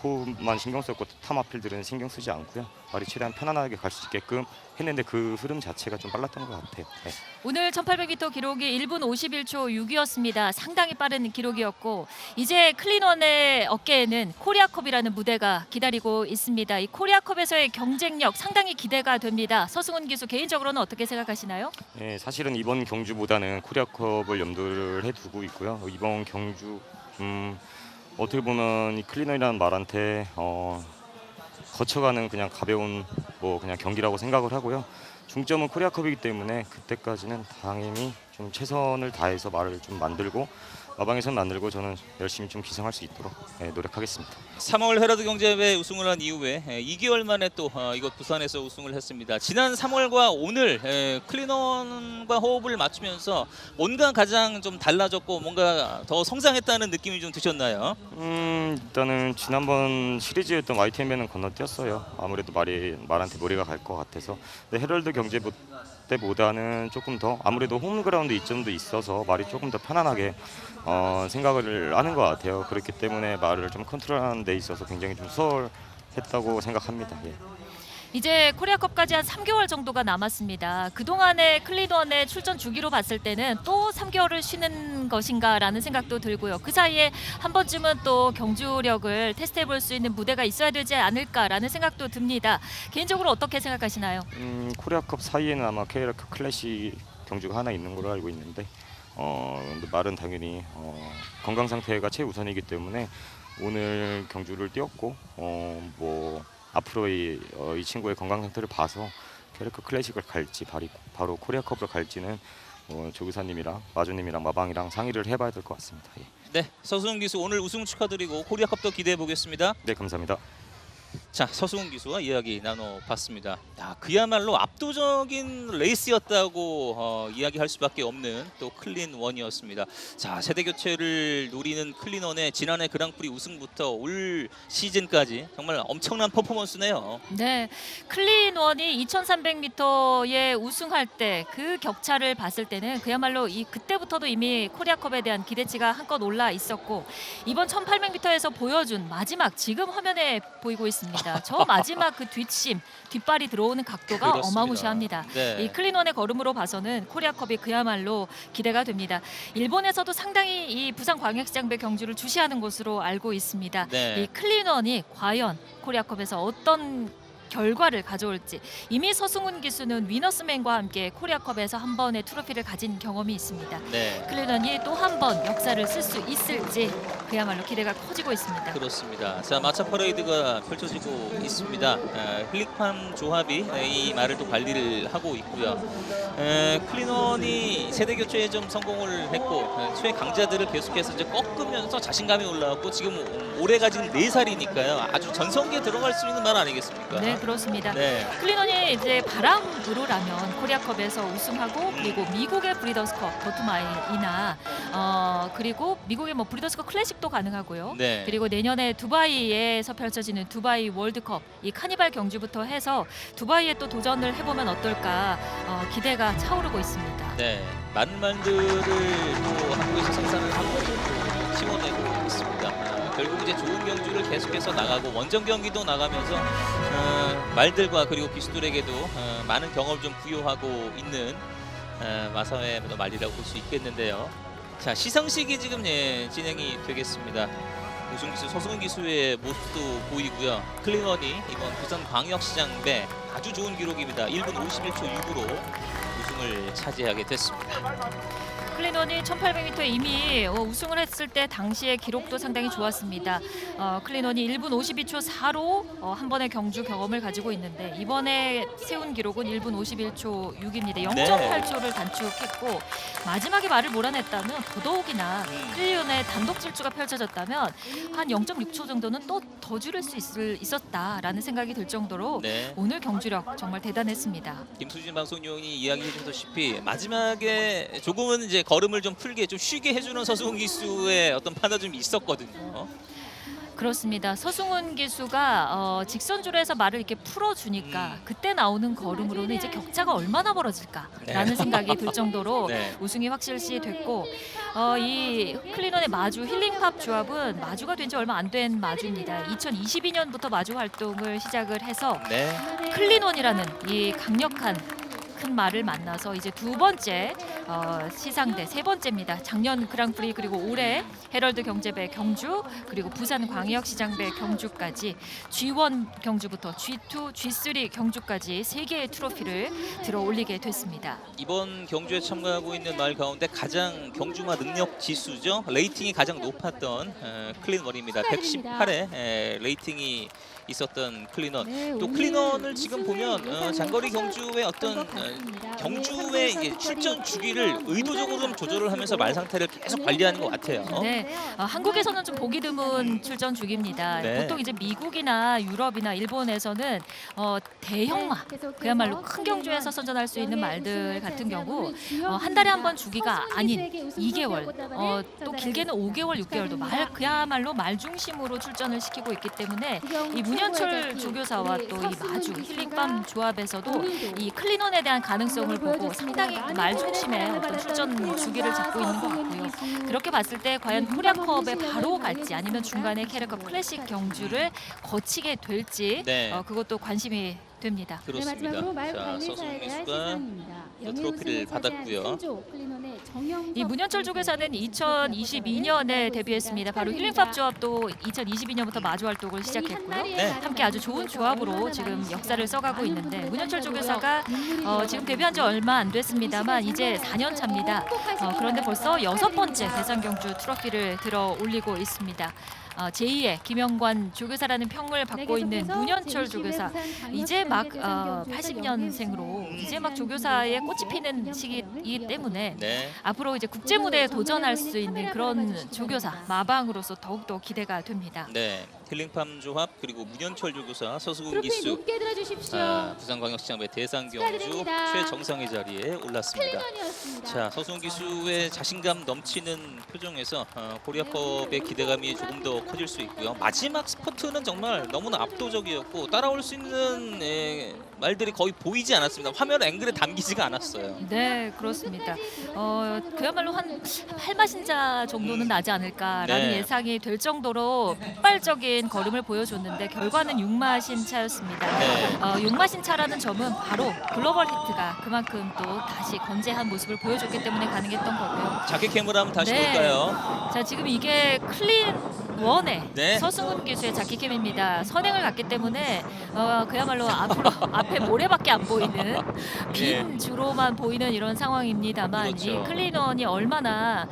호흡만 신경 썼고 탐 어필들은 신경 쓰지 않고요. 말이 최대한 편안하게 갈 수 있게끔 했는데 그 흐름 자체가 좀 빨랐던 것 같아요. 네. 오늘 1800m 기록이 1분 51초 6이었습니다. 상당히 빠른 기록이었고 이제 클린원의 어깨에는 코리아컵이라는 무대가 기다리고 있습니다. 이 코리아컵에서의 경쟁력 상당히 기대가 됩니다. 서승훈 기수 개인적으로는 어떻게 생각하시나요? 네, 사실은 이번 경주보다는 코리아컵을 염두를 해두고 있고요. 이번 경주 어떻게 보면 이 클리너이라는 말한테 거쳐가는 그냥 가벼운 뭐 그냥 경기라고 생각을 하고요. 중점은 코리아컵이기 때문에 그때까지는 당연히 좀 최선을 다해서 말을 좀 만들고 마방에서 만들고 저는 열심히 좀 기성할 수 있도록 노력하겠습니다. 3월 헤라드 경제배 우승을 한 이후에 2개월 만에 또 이곳 부산에서 우승을 했습니다. 지난 3월과 오늘 클린원과 호흡을 맞추면서 뭔가 가장 좀 달라졌고 뭔가 더 성장했다는 느낌이 좀 드셨나요? 일단은 지난번 시리즈였던 YTM에는 건너뛰었어요. 아무래도 말한테 머리가 갈 것 같아서. 근데 헤럴드 경제 때보다는 조금 더 아무래도 홈그라운드 이점도 있어서 말이 조금 더 편안하게 생각을 하는 것 같아요. 그렇기 때문에 말을 좀 컨트롤하는 데 있어서 굉장히 좀 수월했다고 생각합니다. 예. 이제 코리아컵까지 한 3개월 정도가 남았습니다. 그동안의 클린원의 출전 주기로 봤을 때는 또 3개월을 쉬는 것인가라는 생각도 들고요. 그 사이에 한 번쯤은 또 경주력을 테스트해볼 수 있는 무대가 있어야 되지 않을까라는 생각도 듭니다. 개인적으로 어떻게 생각하시나요? 코리아컵 사이에는 아마 KL컵 클래식 경주가 하나 있는 걸로 알고 있는데 근데 말은 당연히 건강 상태가 최우선이기 때문에 오늘 경주를 뛰었고 뭐 앞으로의 이 친구의 건강 상태를 봐서 KL컵 클래식을 갈지 바로 코리아컵으로 갈지는 조교사님이랑 마주님이랑 마방이랑 상의를 해봐야 될 것 같습니다. 예. 네, 서승훈 기수 오늘 우승 축하드리고 코리아컵도 기대해 보겠습니다. 네, 감사합니다. 자, 서승훈 기수와 이야기 나눠봤습니다. 그야말로 압도적인 레이스였다고 이야기할 수밖에 없는 또 클린원이었습니다. 자, 세대 교체를 노리는 클린원의 지난해 그랑프리 우승부터 올 시즌까지 정말 엄청난 퍼포먼스네요. 네, 클린원이 2300m에 우승할 때 그 격차를 봤을 때는 그야말로 그때부터도 이미 코리아컵에 대한 기대치가 한껏 올라 있었고 이번 1800m에서 보여준 마지막 지금 화면에 보이고 있습니다. 저 마지막 그 뒷발이 들어오는 각도가 그렇습니다. 어마무시합니다. 네. 이 클린원의 걸음으로 봐서는 코리아컵이 그야말로 기대가 됩니다. 일본에서도 상당히 이 부산광역시장배 경주를 주시하는 것으로 알고 있습니다. 네. 이 클린원이 과연 코리아컵에서 어떤 결과를 가져올지 이미 서승훈 기수는 위너스맨과 함께 코리아컵에서 한 번의 트로피를 가진 경험이 있습니다. 네. 클린원이 또 한 번 역사를 쓸 수 있을지 그야말로 기대가 커지고 있습니다. 그렇습니다. 자, 마차 퍼레이드가 펼쳐지고 있습니다. 힐릭팜 조합이 이 말을 또 관리를 하고 있고요. 클린원이 세대 교체에 좀 성공을 했고 최강자들을 계속해서 이제 꺾으면서 자신감이 올라왔고 지금 올해가 지금 4살이니까요. 아주 전성기에 들어갈 수 있는 말 아니겠습니까? 네, 그렇습니다. 네. 클린원이 이제 바람으로라면 코리아컵에서 우승하고 그리고 미국의 브리더스컵 더투마일이나 그리고 미국의 뭐 브리더스컵 클래식도 가능하고요. 네. 그리고 내년에 두바이에서 펼쳐지는 두바이 월드컵 이 카니발 경주부터 해서 두바이에 또 도전을 해보면 어떨까 기대가 차오르고 있습니다. 네, 많은 말들을 또 한국에서 생산을 하고 지원하고 있습니다. 결국 이제 좋은 경주를 계속해서 나가고 원정 경기도 나가면서 말들과 그리고 기수들에게도 많은 경험을 좀 부여하고 있는 마사회 말이라고 볼 수 있겠는데요. 자, 시상식이 지금 진행이 되겠습니다. 우승 기수 서승훈 기수의 모습도 보이고요. 클린원이 이번 부산광역시장배 아주 좋은 기록입니다. 1분 51초 6으로 우승을 차지하게 됐습니다. 클린원이 1800m에 이미 우승을 했을 때 당시의 기록도 상당히 좋았습니다. 클린원이 1분 52초 4로 한 번의 경주 경험을 가지고 있는데 이번에 세운 기록은 1분 51초 6입니다. 0.8초를 단축했고 마지막에 말을 몰아냈다면 더더욱이나 클린원의 단독 질주가 펼쳐졌다면 한 0.6초 정도는 또 더 줄일 수 있었다라는 생각이 들 정도로 네. 오늘 경주력 정말 대단했습니다. 김수진 방송용이 이야기해 주셨다시피 마지막에 조금은 이제 걸음을 좀 풀게 좀 쉬게 해주는 서승훈 기수의 어떤 판단이 좀 있었거든요. 그렇습니다. 서승훈 기수가 직선주로에서 말을 이렇게 풀어주니까 그때 나오는 걸음으로는 이제 격차가 얼마나 벌어질까라는 생각이 들 정도로 네. 우승이 확실시 됐고 이 클린원의 마주 힐링팝 조합은 마주가 된 지 얼마 안 된 마주입니다. 2022년부터 마주 활동을 시작을 해서 네. 클린원이라는 이 강력한 큰 말을 만나서 이제 두 번째 시상대, 세 번째입니다. 작년 그랑프리 그리고 올해 헤럴드 경제배 경주 그리고 부산 광역시장배 경주까지 G1 경주부터 G2, G3 경주까지 세 개의 트로피를 들어 올리게 됐습니다. 이번 경주에 참가하고 있는 말 가운데 가장 경주마 능력 지수죠. 레이팅이 가장 높았던 클린원입니다. 118의 레이팅이 있었던 클린원. 또 클린원을 지금 보면 장거리 경주의 어떤 경주의 이게 출전 주기를 의도적으로 좀 조절을 하면서 말 상태를 계속 관리하는 것 같아요. 네, 한국에서는 좀 보기 드문 출전 주기입니다. 네. 보통 이제 미국이나 유럽이나 일본에서는 대형마, 그야말로 큰 경주에서 선전할 수 있는 말들 같은 경우 한 달에 한 번 주기가 아닌 2개월, 또 길게는 5개월, 6개월도 그야말로 말 중심으로 출전을 시키고 있기 때문에 이 문현철 조교사와 또 이 마주 힐링밤 조합에서도 이 클린원에 대한 가능성을 보고 상당히 말 중심의 어떤 출전 주기를 잡고 있는 것 같고요. 그렇게 봤을 때 과연 코리아컵에 바로 갈지 아니면 중간에 캐리컵 클래식 경주를 거치게 될지 네. 그것도 관심이 됩니다. 그렇습니다. 자, 서승훈 기수가 또 트로피를 받았고요. 이 문현철 조교사는 2022년에 데뷔했습니다. 바로 힐링팝 조합도 2022년부터 마주 활동을 시작했고요. 네. 함께 아주 좋은 조합으로 지금 역사를 써가고 있는데 문현철 조교사가 지금 데뷔한 지 얼마 안 됐습니다만 이제 4년 차입니다. 그런데 벌써 6번째 대상경주 트로피를 들어 올리고 있습니다. 제2의 김영관 조교사라는 평을 받고 있는 문현철 조교사, 이제 막 80년생으로 이제 막 조교사의 꽃이 피는 시기이기 때문에 네. 앞으로 이제 국제 무대에 도전할 수 있는 그런 조교사 마방으로서 더욱더 기대가 됩니다. 네. 힐링팜 조합 그리고 문현철 조교사, 서승훈 트로피 기수. 높게 들어주십시오. 부산광역시장배 대상경주 축하드립니다. 최정상의 자리에 올랐습니다. 클린원이었습니다. 자, 서승훈 기수의 자신감 넘치는 표정에서 코리아컵의 기대감이 조금 더 커질 수 있고요. 마지막 스포트는 정말 너무나 압도적이었고 따라올 수 있는 말들이 거의 보이지 않았습니다. 화면 앵글에 담기지가 않았어요. 네, 그렇습니다. 그야말로 한 8마신자 정도는 나지 않을까라는 네. 예상이 될 정도로 폭발적인 걸음을 보여줬는데 결과는 6마신 차였습니다. 네. 6마신 차라는 점은 바로 글로벌 히트가 그만큼 또 다시 건재한 모습을 보여줬기 때문에 가능했던 거고요. 자켓 캠을 한번 다시 네. 볼까요? 자, 지금 이게 클린원의 네. 서승훈 기수의 자키캠입니다. 선행을 갔기 때문에 그야말로 앞에 모래밖에 안 보이는 빈 주로만 보이는 이런 상황입니다만 그렇죠. 이 클린원이 얼마나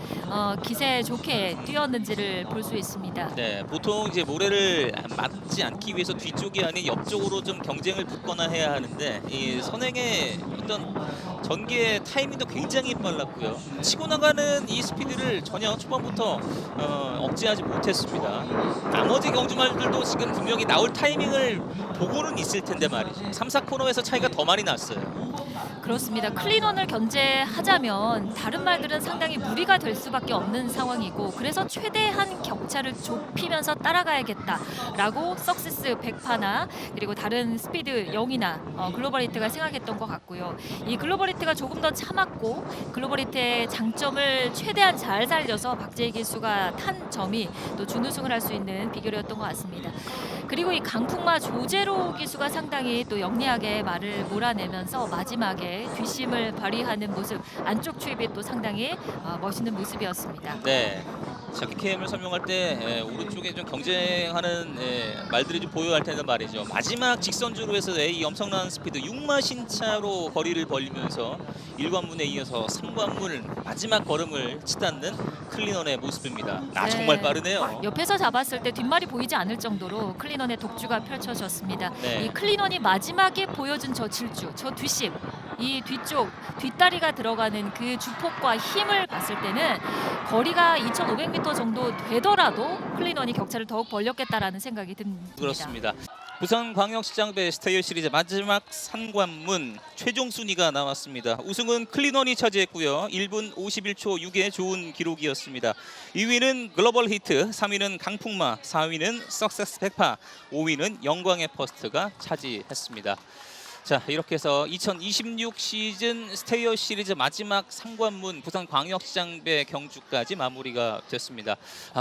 기세 좋게 뛰었는지를 볼 수 있습니다. 네, 보통 이제 모래를 맞지 않기 위해서 뒤쪽이 아닌 옆쪽으로 좀 경쟁을 붙거나 해야 하는데 이 선행의 어떤 전개 타이밍도 굉장히 빨랐고요. 치고 나가는 이 스피드를 전혀 초반부터 억제하지 못했습니다. 나머지 경주말들도 지금 분명히 나올 타이밍을 보고는 있을 텐데 말이죠. 3, 4코너에서 차이가 더 많이 났어요. 그렇습니다. 클린원을 견제하자면 다른 말들은 상당히 무리가 될 수밖에 없는 상황이고 그래서 최대한 격차를 좁히면서 따라가야겠다라고 석세스 100파나 그리고 다른 스피드 0이나 글로벌 히트가 생각했던 것 같고요. 이 글로벌 히트가 조금 더 참았고 글로벌 히트의 장점을 최대한 잘 살려서 박재희 기수가 탄 점이 또 준우승을 할 수 있는 비결이었던 것 같습니다. 그리고 이 강풍마 조제로 기수가 상당히 또 영리하게 말을 몰아내면서 마지막에 뒷심을 발휘하는 모습, 안쪽 추입이 또 상당히 멋있는 모습이었습니다. 네. 자키캠을 설명할 때 오른쪽에 좀 경쟁하는 말들이 좀 보여야 할 텐데 말이죠. 마지막 직선주로 해서의 이 엄청난 스피드 6마신차로 거리를 벌리면서 1관문에 이어서 3관문 마지막 걸음을 치닫는 클린원의 모습입니다. 네. 정말 빠르네요. 옆에서 잡았을 때 뒷말이 보이지 않을 정도로 클린원의 독주가 펼쳐졌습니다. 네. 이 클린원이 마지막에 보여준 저 질주, 저 뒷심, 이 뒤쪽 뒷다리가 들어가는 그 주폭과 힘을 봤을 때는 거리가 2,500m 정도 되더라도 클린원이 격차를 더욱 벌렸겠다라는 생각이 듭니다. 그렇습니다. 부산광역시장배 스테이어 시리즈 마지막 상관문 최종 순위가 나왔습니다. 우승은 클린원이 차지했고요. 1분 51초 6의 좋은 기록이었습니다. 2위는 글로벌 히트, 3위는 강풍마, 4위는 석세스 백파, 5위는 영광의 퍼스트가 차지했습니다. 자, 이렇게 해서 2026 시즌 스테이어 시리즈 마지막 상관문 부산광역시장배 경주까지 마무리가 됐습니다.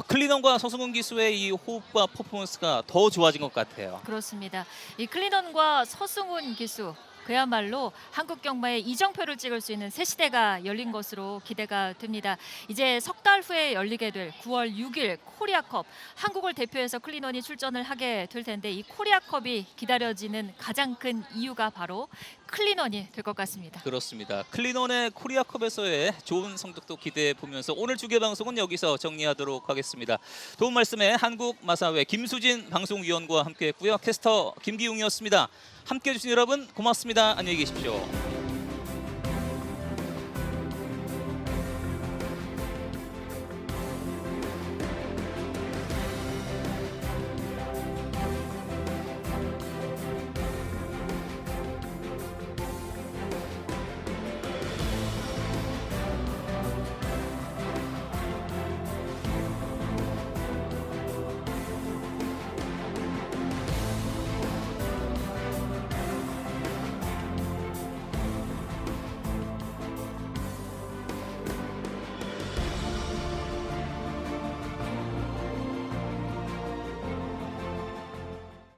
클린원과 서승훈 기수의 이 호흡과 퍼포먼스가 더 좋아진 것 같아요. 그렇습니다. 이 클린원과 서승훈 기수 그야말로 한국 경마에 이정표를 찍을 수 있는 새 시대가 열린 것으로 기대가 됩니다. 이제 석 달 후에 열리게 될 9월 6일 코리아컵, 한국을 대표해서 클린원이 출전을 하게 될 텐데 이 코리아컵이 기다려지는 가장 큰 이유가 바로 클린원이 될 것 같습니다. 그렇습니다. 클린원의 코리아컵에서의 좋은 성적도 기대해 보면서 오늘 중계 방송은 여기서 정리하도록 하겠습니다. 도움 말씀에 한국마사회 김수진 방송위원과 함께했고요. 캐스터 김기웅이었습니다. 함께해 주신 여러분 고맙습니다. 안녕히 계십시오.